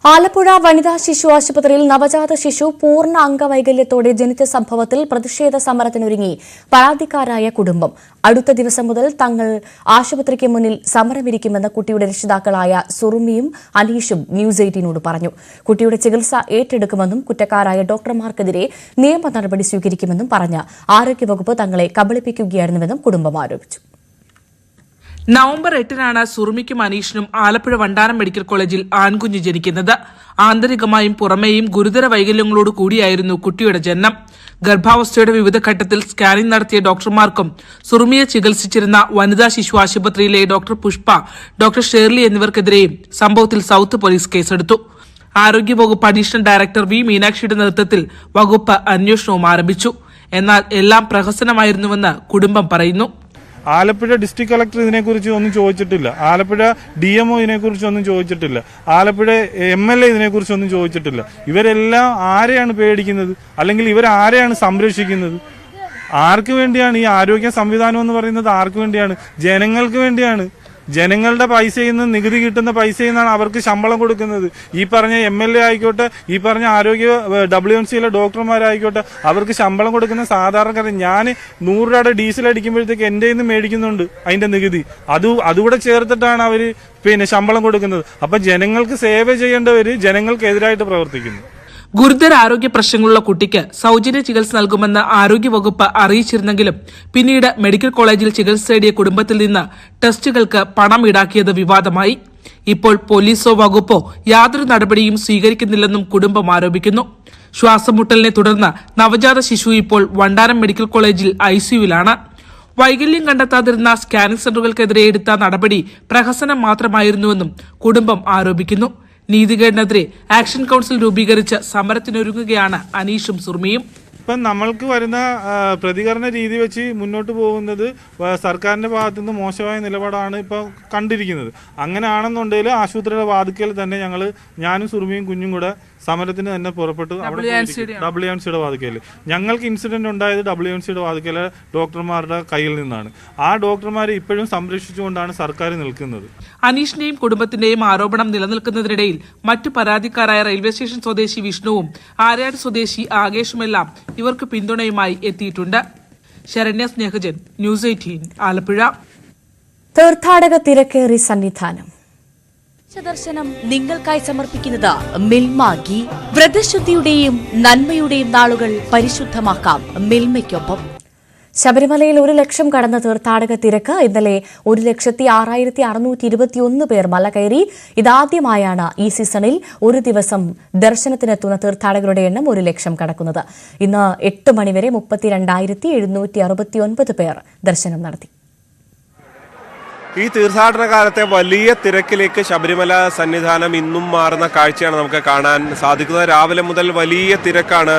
Speaker 1: ആലപ്പുഴ വനിതാ ശിശു ആശുപത്രിയിൽ നവജാത ശിശു പൂർണ്ണ അംഗവൈകല്യത്തോടെ ജനിച്ച സംഭവത്തിൽ പ്രതിഷേധ സമരത്തിനൊരുങ്ങി പരാതിക്കാരായ കുടുംബം. അടുത്ത ദിവസം മുതൽ തങ്ങൾ ആശുപത്രിക്ക് മുന്നിൽ സമരമിരിക്കുമെന്ന് കുട്ടിയുടെ രക്ഷിതാക്കളായ സുറുമിയും അനീഷും ന്യൂസ് 18നോട് പറഞ്ഞു. കുട്ടിയുടെ ചികിത്സ ഏറ്റെടുക്കുമെന്നും കുറ്റക്കാരായ ഡോക്ടർമാർക്കെതിരെ നിയമ നടപടി സ്വീകരിക്കുമെന്നും പറഞ്ഞ് ആരോഗ്യവകുപ്പ് തങ്ങളെ കബളിപ്പിക്കുകയായിരുന്നുവെന്നും കുടുംബം ആരോപിച്ചു.
Speaker 10: നവംബർ 8-നാണ് സുറുമിക്കും അനീഷിനും ആലപ്പുഴ വണ്ടാനം മെഡിക്കൽ കോളേജിൽ ആൺകുഞ്ഞ് ജനിക്കുന്നത്. ആന്തരികമായും പുറമേയും ഗുരുതര വൈകല്യങ്ങളോട് കൂടിയായിരുന്നു കുട്ടിയുടെ ജനനം. ഗർഭാവസ്ഥയുടെ വിവിധ ഘട്ടത്തിൽ സ്കാനിംഗ് നടത്തിയ ഡോക്ടർമാർക്കും സുറുമിയെ ചികിത്സിച്ചിരുന്ന വനിതാ ശിശു ആശുപത്രിയിലെ ഡോക്ടർ പുഷ്പ, ഡോക്ടർ ഷേർലി എന്നിവർക്കെതിരെയും സംഭവത്തിൽ സൌത്ത് പോലീസ് കേസെടുത്തു. ആരോഗ്യവകുപ്പ് അഡീഷണൽ ഡയറക്ടർ V. മീനാക്ഷിയുടെ നേതൃത്വത്തിൽ വകുപ്പ് അന്വേഷണവും ആരംഭിച്ചു. എന്നാൽ എല്ലാം പ്രഹസനമായിരുന്നുവെന്ന് കുടുംബം പറയുന്നു.
Speaker 11: ആലപ്പുഴ ഡിസ്ട്രിക്ട് കളക്ടർ ഇതിനെക്കുറിച്ച് ഒന്നും ചോദിച്ചിട്ടില്ല. ആലപ്പുഴ DMO ഇതിനെക്കുറിച്ചൊന്നും ചോദിച്ചിട്ടില്ല. ആലപ്പുഴ MLA ഇതിനെക്കുറിച്ചൊന്നും ചോദിച്ചിട്ടില്ല. ഇവരെല്ലാം ആരെയാണ് പേടിക്കുന്നത്? അല്ലെങ്കിൽ ഇവരാരെയാണ് സംരക്ഷിക്കുന്നത്? ആർക്ക് വേണ്ടിയാണ് ഈ ആരോഗ്യ സംവിധാനം എന്ന് പറയുന്നത്? ആർക്ക് വേണ്ടിയാണ്? ജനങ്ങൾക്ക് വേണ്ടിയാണ്. ജനങ്ങളുടെ പൈസയിൽ നിന്ന്, നികുതി കിട്ടുന്ന പൈസയിൽ നിന്നാണ് അവർക്ക് ശമ്പളം കൊടുക്കുന്നത്. ഈ പറഞ്ഞ MLA ആയിക്കോട്ടെ, ഈ പറഞ്ഞ ആരോഗ്യ WMCയിലെ ഡോക്ടർമാരായിക്കോട്ടെ, അവർക്ക് ശമ്പളം കൊടുക്കുന്ന സാധാരണക്കാരൻ. ഞാൻ 100 രൂപയുടെ ഡീസൽ അടിക്കുമ്പോഴത്തേക്ക് എൻ്റെ നിന്ന് മേടിക്കുന്നുണ്ട് അതിന്റെ നികുതി. അതുകൂടെ ചേർത്തിട്ടാണ് അവർ ശമ്പളം കൊടുക്കുന്നത്. അപ്പൊ ജനങ്ങൾക്ക് സേവ ചെയ്യേണ്ടവര് ജനങ്ങൾക്കെതിരായിട്ട് പ്രവർത്തിക്കുന്നു.
Speaker 10: ഗുരുതര ആരോഗ്യ പ്രശ്നങ്ങളുള്ള കുട്ടിക്ക് സൌജന്യ ചികിത്സ നൽകുമെന്ന് ആരോഗ്യവകുപ്പ് അറിയിച്ചിരുന്നെങ്കിലും പിന്നീട് മെഡിക്കൽ കോളേജിൽ ചികിത്സ തേടിയ കുടുംബത്തിൽ നിന്ന് ടെസ്റ്റുകൾക്ക് പണം ഈടാക്കിയത് വിവാദമായി. ഇപ്പോൾ പോലീസോ വകുപ്പോ യാതൊരു നടപടിയും സ്വീകരിക്കുന്നില്ലെന്നും കുടുംബം ആരോപിക്കുന്നു. ശ്വാസമുട്ടലിനെ തുടർന്ന് നവജാത ശിശു ഇപ്പോൾ വണ്ടാനം മെഡിക്കൽ കോളേജിൽ ICUവിലാണ്. വൈകല്യം കണ്ടെത്താതിരുന്ന സ്കാനിംഗ് സെന്ററുകൾക്കെതിരെ എടുത്ത നടപടി പ്രഹസനം മാത്രമായിരുന്നുവെന്നും കുടുംബം ആരോപിക്കുന്നു. നീതികേടിനെതിരെ ആക്ഷൻ കൌൺസിൽ രൂപീകരിച്ച് സമരത്തിനൊരുങ്ങുകയാണ് അനീഷും സുറുമിയും.
Speaker 11: ഇപ്പം നമ്മൾക്ക് വരുന്ന പ്രതികരണ രീതി വെച്ച് മുന്നോട്ട് പോകുന്നത് സർക്കാരിന്റെ ഭാഗത്തുനിന്ന് മോശമായ നിലപാടാണ് ഇപ്പോൾ കണ്ടിരിക്കുന്നത്. അങ്ങനെയാണെന്നുണ്ടെങ്കിൽ ആശുപത്രിയുടെ വാതിക്കൽ തന്നെ ഞാനും സുറുമിയും കുഞ്ഞും കൂടെ സമരത്തിന് തന്നെ പുറപ്പെട്ടു. WMCയുടെ വാതിക്കൽ ഞങ്ങൾക്ക് ഇൻസിഡന്റ് ഉണ്ടായത് WMCയുടെ വാതിക്കലെ ഡോക്ടർമാരുടെ കയ്യിൽ നിന്നാണ്. ആ ഡോക്ടർമാരെ ഇപ്പോഴും സംരക്ഷിച്ചുകൊണ്ടാണ് സർക്കാർ നിൽക്കുന്നത്.
Speaker 10: അനീഷിന്റെയും കുടുംബത്തിന്റെയും ആരോപണം നിലനിൽക്കുന്നതിനിടയിൽ മറ്റു പരാതിക്കാരായ റെയിൽവേ സ്റ്റേഷൻ സ്വദേശി വിഷ്ണുവും ആര്യാട് സ്വദേശി ആകേഷുമെല്ലാം ഇവർക്ക് പിന്തുണയുമായി എത്തിയിട്ടുണ്ട്. ശരണ്യ സ്നേഹജൻ, ന്യൂസ് 18, ആലപ്പുഴ.
Speaker 1: തീർത്ഥാടക തിരക്കേറി സന്നിധാനം. ദർശനം നിങ്ങൾക്കായി സമർപ്പിക്കുന്നത് മിൽമ ഗീ. വ്രതശുദ്ധിയുടെയും നന്മയുടെയും നാളുകൾ പരിശുദ്ധമാക്കാം മിൽമയ്ക്കൊപ്പം. ശബരിമലയിൽ 1 ലക്ഷം കടന്ന തീർത്ഥാടക തിരക്ക്. ഇന്നലെ 1,06,621 പേർ മല കയറി. ഇതാദ്യമായാണ് ഈ സീസണിൽ ഒരു ദിവസം ദർശനത്തിനെത്തുന്ന തീർത്ഥാടകരുടെ എണ്ണം 1 ലക്ഷം കടക്കുന്നത്. ഇന്ന് 8 മണിവരെ 32,769 പേർ ദർശനം നടത്തി.
Speaker 12: ഈ തീർത്ഥാടന കാലത്തെ വലിയ തിരക്കിലേക്ക് ശബരിമല സന്നിധാനം ഇന്നും മാറുന്ന കാഴ്ചയാണ് നമുക്ക് കാണാൻ സാധിക്കുന്നത്. രാവിലെ മുതൽ വലിയ തിരക്കാണ്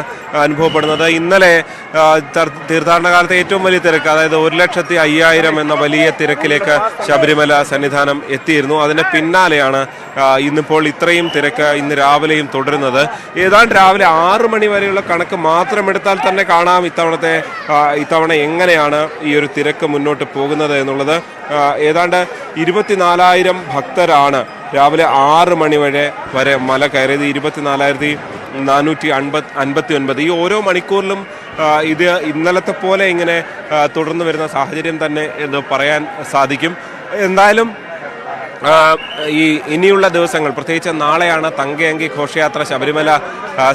Speaker 12: അനുഭവപ്പെടുന്നത്. ഇന്നലെ തീർത്ഥാടന കാലത്തെ ഏറ്റവും വലിയ തിരക്ക്, അതായത് 1,05,000 എന്ന വലിയ തിരക്കിലേക്ക് ശബരിമല സന്നിധാനം എത്തിയിരുന്നു. അതിന് പിന്നാലെയാണ് ഇന്നിപ്പോൾ ഇത്രയും തിരക്ക് ഇന്ന് രാവിലെയും തുടരുന്നത്. ഏതാണ്ട് രാവിലെ 6 മണി വരെയുള്ള കണക്ക് മാത്രം എടുത്താൽ തന്നെ കാണാം ഇത്തവണ എങ്ങനെയാണ് ഈ ഒരു തിരക്ക് മുന്നോട്ട് പോകുന്നത് എന്നുള്ളത്. ഏതാണ്ട് 24,000 ഭക്തരാണ് രാവിലെ 6 മണി വരെ മല കയറിയത്. 24,459. ഈ ഓരോ മണിക്കൂറിലും ഇത് ഇന്നലത്തെ പോലെ ഇങ്ങനെ തുടർന്ന് വരുന്ന സാഹചര്യം തന്നെ എന്ന് പറയാൻ സാധിക്കും. എന്തായാലും ഈ ഇനിയുള്ള ദിവസങ്ങൾ, പ്രത്യേകിച്ച് നാളെയാണ് തങ്കയങ്കി ഘോഷയാത്ര ശബരിമല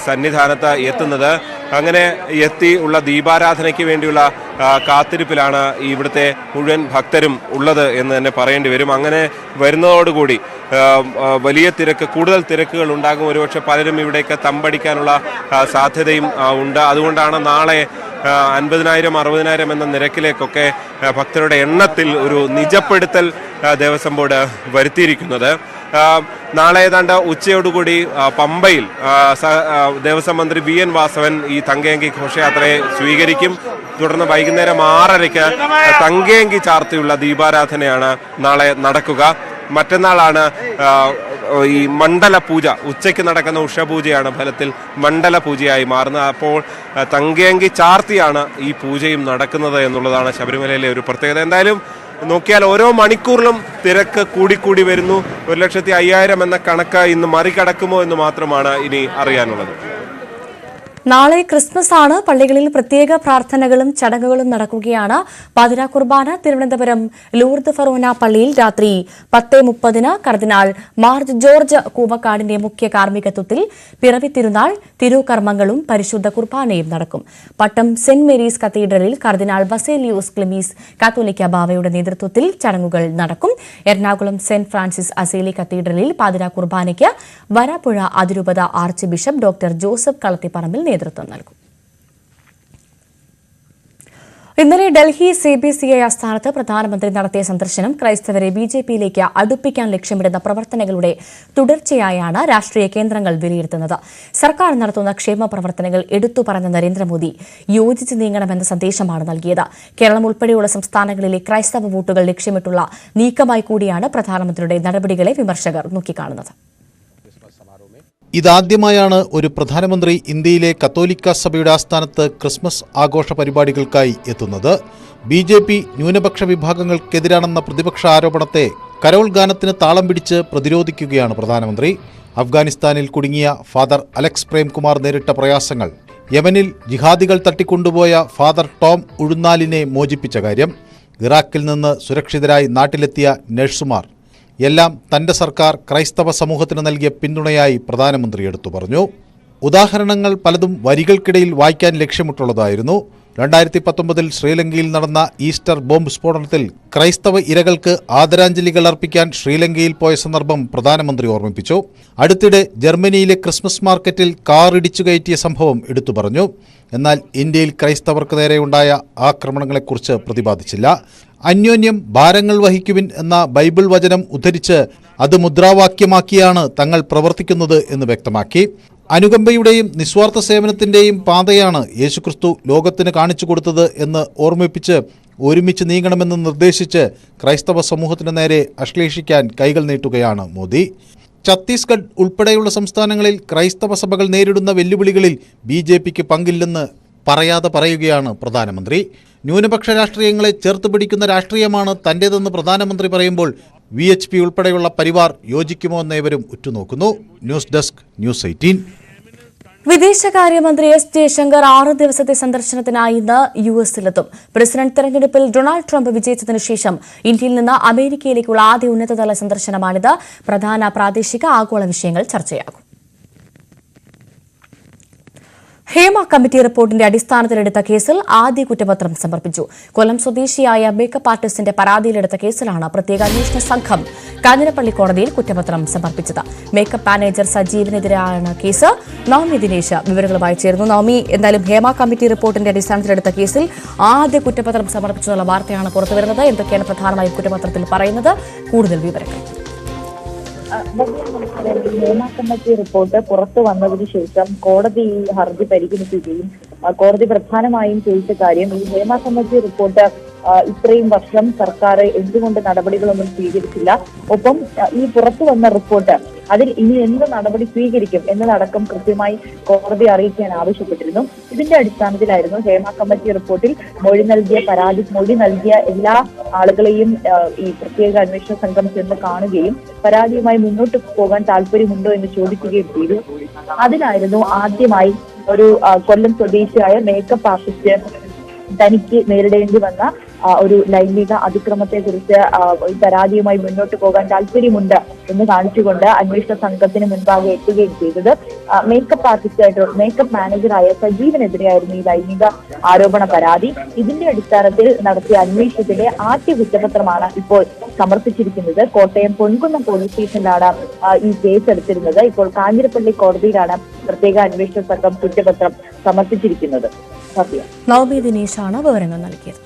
Speaker 12: സന്നിധാനത്ത് എത്തുന്നത്. അങ്ങനെ എത്തി ഉള്ള ദീപാരാധനയ്ക്ക് വേണ്ടിയുള്ള കാത്തിരിപ്പിലാണ് ഇവിടുത്തെ മുഴുവൻ ഭക്തരും ഉള്ളത് എന്ന് തന്നെ പറയേണ്ടി വരും. അങ്ങനെ വരുന്നതോടുകൂടി വലിയ കൂടുതൽ തിരക്കുകൾ ഉണ്ടാകും. ഒരുപക്ഷെ പലരും ഇവിടേക്ക് തമ്പടിക്കാനുള്ള സാധ്യതയും ഉണ്ട്. അതുകൊണ്ടാണ് നാളെ 50,000, 60,000 എന്ന നിരക്കിലേക്കൊക്കെ ഭക്തരുടെ എണ്ണത്തിൽ ഒരു നിജപ്പെടുത്തൽ ദേവസ്വം ബോർഡ് വരുത്തിയിരിക്കുന്നത്. നാളെ ഏതാണ്ട് ഉച്ചയോടുകൂടി പമ്പയിൽ ദേവസ്വം മന്ത്രി VN വാസവൻ ഈ തങ്കയങ്കി ഘോഷയാത്രയെ സ്വീകരിക്കും. തുടർന്ന് വൈകുന്നേരം 6:30 തങ്കയങ്കി ചാർത്തിയുള്ള ദീപാരാധനയാണ് നാളെ നടക്കുക. മറ്റന്നാളാണ് ഈ മണ്ഡല പൂജ. ഉച്ചയ്ക്ക് നടക്കുന്ന ഉഷപൂജയാണ് ഫലത്തിൽ മണ്ഡല പൂജയായി മാറുന്നത്. അപ്പോൾ തങ്കയങ്കി ചാർത്തിയാണ് ഈ പൂജയും നടക്കുന്നത് എന്നുള്ളതാണ് ശബരിമലയിലെ ഒരു പ്രത്യേകത. എന്തായാലും നോക്കിയാൽ ഓരോ മണിക്കൂറിലും തിരക്ക് കൂടിക്കൂടി വരുന്നു. 1,05,000 എന്ന കണക്ക് ഇന്ന് മറികടക്കുമോ എന്ന് മാത്രമാണ് ഇനി അറിയാനുള്ളത്.
Speaker 1: നാളെ ക്രിസ്മസ് ആണ്. പള്ളികളിൽ പ്രത്യേക പ്രാർത്ഥനകളും ചടങ്ങുകളും നടക്കുകയാണ്. പാതിര കുർബാന തിരുവനന്തപുരം ലൂർദ് ഫറോന പള്ളിയിൽ രാത്രി 10:30 കർദിനാൾ മാർജ് ജോർജ് കൂവക്കാടിന്റെ മുഖ്യ കാർമ്മികത്വത്തിൽ പിറവി തിരുനാൾ തിരുകർമ്മങ്ങളും പരിശുദ്ധ കുർബാനയും നടക്കും. പട്ടം സെന്റ് മേരീസ് കത്തീഡ്രലിൽ കർദിനാൾ ബസേലിയോസ് ക്ലിമീസ് കാത്തോലിക്ക ബാവയുടെ നേതൃത്വത്തിൽ ചടങ്ങുകൾ നടക്കും. എറണാകുളം സെന്റ് ഫ്രാൻസിസ് അസേലി കത്തീഡ്രലിൽ പാതിര കുർബാനയ്ക്ക് വരാപ്പുഴ അതിരൂപത arch bishop doctor Joseph Kalathiparambil നേതൃത്വം നൽകും. ഇന്നലെ ഡൽഹി CBCI ആസ്ഥാനത്ത് പ്രധാനമന്ത്രി നടത്തിയ സന്ദർശനം ക്രൈസ്തവരെ BJPയിലേക്ക് അടുപ്പിക്കാൻ ലക്ഷ്യമിടുന്ന പ്രവർത്തനങ്ങളുടെ തുടർച്ചയായാണ് രാഷ്ട്രീയ കേന്ദ്രങ്ങൾ വിലയിരുത്തുന്നത്. സർക്കാർ നടത്തുന്ന ക്ഷേമ പ്രവർത്തനങ്ങൾ എടുത്തു പറഞ്ഞ നരേന്ദ്രമോദി യോജിച്ച് നീങ്ങണമെന്ന സന്ദേശമാണ് നൽകിയത്. കേരളം ഉൾപ്പെടെയുള്ള സംസ്ഥാനങ്ങളിലെ ക്രൈസ്തവ വോട്ടുകൾ ലക്ഷ്യമിട്ടുള്ള നീക്കമായി കൂടിയാണ് പ്രധാനമന്ത്രിയുടെ നടപടികളെ വിമർശകർ നോക്കിക്കാണുന്നത്.
Speaker 5: ഇതാദ്യമായാണ് ഒരു പ്രധാനമന്ത്രി ഇന്ത്യയിലെ കത്തോലിക്ക സഭയുടെ ആസ്ഥാനത്ത് ക്രിസ്മസ് ആഘോഷ പരിപാടികൾക്കായി എത്തുന്നത്. BJP ന്യൂനപക്ഷ വിഭാഗങ്ങൾക്കെതിരാണെന്ന പ്രതിപക്ഷ ആരോപണത്തെ കരോൾ ഗാനത്തിന് താളം പിടിച്ച് പ്രതിരോധിക്കുകയാണ് പ്രധാനമന്ത്രി. അഫ്ഗാനിസ്ഥാനിൽ കുടുങ്ങിയ ഫാദർ അലക്സ് പ്രേംകുമാർ നേരിട്ട പ്രയാസങ്ങൾ, യമനിൽ ജിഹാദികൾ തട്ടിക്കൊണ്ടുപോയ ഫാദർ ടോം ഉഴുന്നാലിനെ മോചിപ്പിച്ച കാര്യം, ഇറാഖിൽ നിന്ന് സുരക്ഷിതരായി നാട്ടിലെത്തിയ നഴ്സുമാർ, എല്ലാം തന്റെ സർക്കാർ ക്രൈസ്തവ സമൂഹത്തിന് നൽകിയ പിന്തുണയായി പ്രധാനമന്ത്രി എടുത്തു പറഞ്ഞു. ഉദാഹരണങ്ങൾ പലതും വരികൾക്കിടയിൽ വായിക്കാൻ ലക്ഷ്യമിട്ടുള്ളതായിരുന്നു. 2019 ശ്രീലങ്കയിൽ നടന്ന ഈസ്റ്റർ ബോംബ് സ്ഫോടനത്തിൽ ക്രൈസ്തവ ഇരകൾക്ക് ആദരാഞ്ജലികൾ അർപ്പിക്കാൻ ശ്രീലങ്കയിൽ പോയ സന്ദർഭം പ്രധാനമന്ത്രി ഓർമ്മിപ്പിച്ചു. അടുത്തിടെ ജർമ്മനിയിലെ ക്രിസ്മസ് മാർക്കറ്റിൽ കാർ ഇടിച്ചു കയറ്റിയ സംഭവം എടുത്തു പറഞ്ഞു. എന്നാൽ ഇന്ത്യയിൽ ക്രൈസ്തവർക്ക് നേരെയുണ്ടായ ആക്രമണങ്ങളെക്കുറിച്ച് പ്രതിപാദിച്ചില്ല. അന്യോന്യം ഭാരങ്ങൾ വഹിക്കുവിൻ എന്ന ബൈബിൾ വചനം ഉദ്ധരിച്ച് അത് മുദ്രാവാക്യമാക്കിയാണ് തങ്ങൾ പ്രവർത്തിക്കുന്നത് എന്ന് വ്യക്തമാക്കി. അനുകമ്പയുടെയും നിസ്വാർത്ഥ സേവനത്തിന്റെയും പാതയാണ് യേശുക്രിസ്തു ലോകത്തിന് കാണിച്ചു കൊടുത്തത് എന്ന് ഓർമ്മിപ്പിച്ച് ഒരുമിച്ച് നീങ്ങണമെന്ന് നിർദ്ദേശിച്ച് ക്രൈസ്തവ സമൂഹത്തിന് നേരെ അശ്ലേഷിക്കാൻ കൈകൾ നീട്ടുകയാണ് മോദി. ഛത്തീസ്ഗഡ് ഉൾപ്പെടെയുള്ള സംസ്ഥാനങ്ങളിൽ ക്രൈസ്തവ സഭകൾ നേരിടുന്ന വെല്ലുവിളികളിൽ BJPക്ക് പങ്കില്ലെന്ന് പറയാതെ പറയുകയാണ് പ്രധാനമന്ത്രി. ന്യൂനപക്ഷ രാഷ്ട്രീയങ്ങളെ ചേർത്ത് പിടിക്കുന്ന രാഷ്ട്രീയമാണ് തന്റേതെന്ന് പ്രധാനമന്ത്രി പറയുമ്പോൾ VHP ഉൾപ്പെടെയുള്ള പരിവാർ യോജിക്കുമോ എന്നേവരും ഉറ്റുനോക്കുന്നു. News desk, News 18.
Speaker 1: വിദേശകാര്യമന്ത്രി S. ജയശങ്കർ 6 ദിവസത്തെ സന്ദർശനത്തിനായി ഇന്ന് US-ലെത്തും. പ്രസിഡന്റ് തെരഞ്ഞെടുപ്പിൽ ഡൊണാൾഡ് ട്രംപ് വിജയിച്ചതിനു ശേഷം ഇന്ത്യയിൽ നിന്ന് അമേരിക്കയിലേക്കുള്ള ആദ്യ ഉന്നതതല സന്ദർശനമാണിത്. പ്രധാന പ്രാദേശിക ആഗോള വിഷയങ്ങൾ ചർച്ചയാകും. ഹേമ കമ്മിറ്റി റിപ്പോർട്ടിന്റെ അടിസ്ഥാനത്തിലെടുത്ത കേസിൽ ആദ്യ കുറ്റപത്രം സമർപ്പിച്ചു. കൊല്ലം സ്വദേശിയായ മേക്കപ്പ് ആർട്ടിസ്റ്റിന്റെ പരാതിയിലെടുത്ത കേസിലാണ് പ്രത്യേക അന്വേഷണ സംഘം കാഞ്ഞിരപ്പള്ളി കോടതിയിൽ കുറ്റപത്രം സമർപ്പിച്ചത്. മേക്കപ്പ് മാനേജർ സജീവിനെതിരെയാണ് കേസ്. നവമി ദിനേശ് വിവരങ്ങളുമായി ചേരുന്നു. നവമി, എന്തായാലും ഹേമ കമ്മിറ്റി റിപ്പോർട്ടിന്റെ അടിസ്ഥാനത്തിലെടുത്ത കേസിൽ ആദ്യ കുറ്റപത്രം സമർപ്പിച്ചെന്നുള്ള വാർത്തയാണ് പുറത്തുവരുന്നത്. എന്തൊക്കെയാണ് പ്രധാനമായും കുറ്റപത്രത്തിൽ പറയുന്നത്? കൂടുതൽ വിവരങ്ങൾ.
Speaker 13: ഹേമ കമ്മിറ്റി റിപ്പോർട്ട് പുറത്തു വന്നതിന് ശേഷം കോടതി ഈ ഹർജി പരിഗണിക്കുകയും കോടതി പ്രധാനമായും ചോദിച്ച കാര്യം ഈ ഹേമ കമ്മിറ്റി റിപ്പോർട്ട് ഇത്രയും വർഷം സർക്കാർ എന്തുകൊണ്ട് നടപടികളൊന്നും സ്വീകരിച്ചില്ല, ഒപ്പം ഈ പുറത്തു വന്ന റിപ്പോർട്ട് അതിൽ ഇനി എന്ത് നടപടി സ്വീകരിക്കും എന്നതടക്കം കൃത്യമായി കോടതി അറിയിക്കാൻ ആവശ്യപ്പെട്ടിരുന്നു. ഇതിന്റെ അടിസ്ഥാനത്തിലായിരുന്നു ഹേമ കമ്മിറ്റി റിപ്പോർട്ടിൽ മൊഴി നൽകിയ എല്ലാ ആളുകളെയും ഈ പ്രത്യേക അന്വേഷണ സംഘം ചെന്ന് കാണുകയും പരാതിയുമായി മുന്നോട്ട് പോകാൻ താല്പര്യമുണ്ടോ എന്ന് ചോദിക്കുകയും ചെയ്തു. അതിലായിരുന്നു ആദ്യമായി ഒരു കൊല്ലം സ്വദേശിയായ മേക്കപ്പ് ആർട്ടിസ്റ്റ് തനിക്ക് നേരിടേണ്ടി വന്ന ഒരു ലൈംഗിക അതിക്രമത്തെ കുറിച്ച് പരാതിയുമായി മുന്നോട്ട് പോകാൻ താല്പര്യമുണ്ട് എന്ന് കാണിച്ചുകൊണ്ട് അന്വേഷണ സംഘത്തിന് മുൻപാകെ എത്തുകയും ചെയ്തത്. മേക്കപ്പ് ആർട്ടിസ്റ്റായിട്ട് മേക്കപ്പ് മാനേജറായ സജീവനെതിരെയായിരുന്നു ഈ ലൈംഗിക ആരോപണ പരാതി. ഇതിന്റെ അടിസ്ഥാനത്തിൽ നടത്തിയ അന്വേഷണത്തിലെ ആദ്യ കുറ്റപത്രമാണ് ഇപ്പോൾ സമർപ്പിച്ചിരിക്കുന്നത്. കോട്ടയം പൊൻകുന്നം പോലീസ് സ്റ്റേഷനിലാണ് ഈ കേസ് എടുത്തിരുന്നത്. ഇപ്പോൾ കാഞ്ഞിരപ്പള്ളി കോടതിയിലാണ് പ്രത്യേക അന്വേഷണ സംഘം കുറ്റപത്രം സമർപ്പിച്ചിരിക്കുന്നത്.
Speaker 1: നവമി ദിനേശാണ് വിവരങ്ങൾ നൽകിയത്.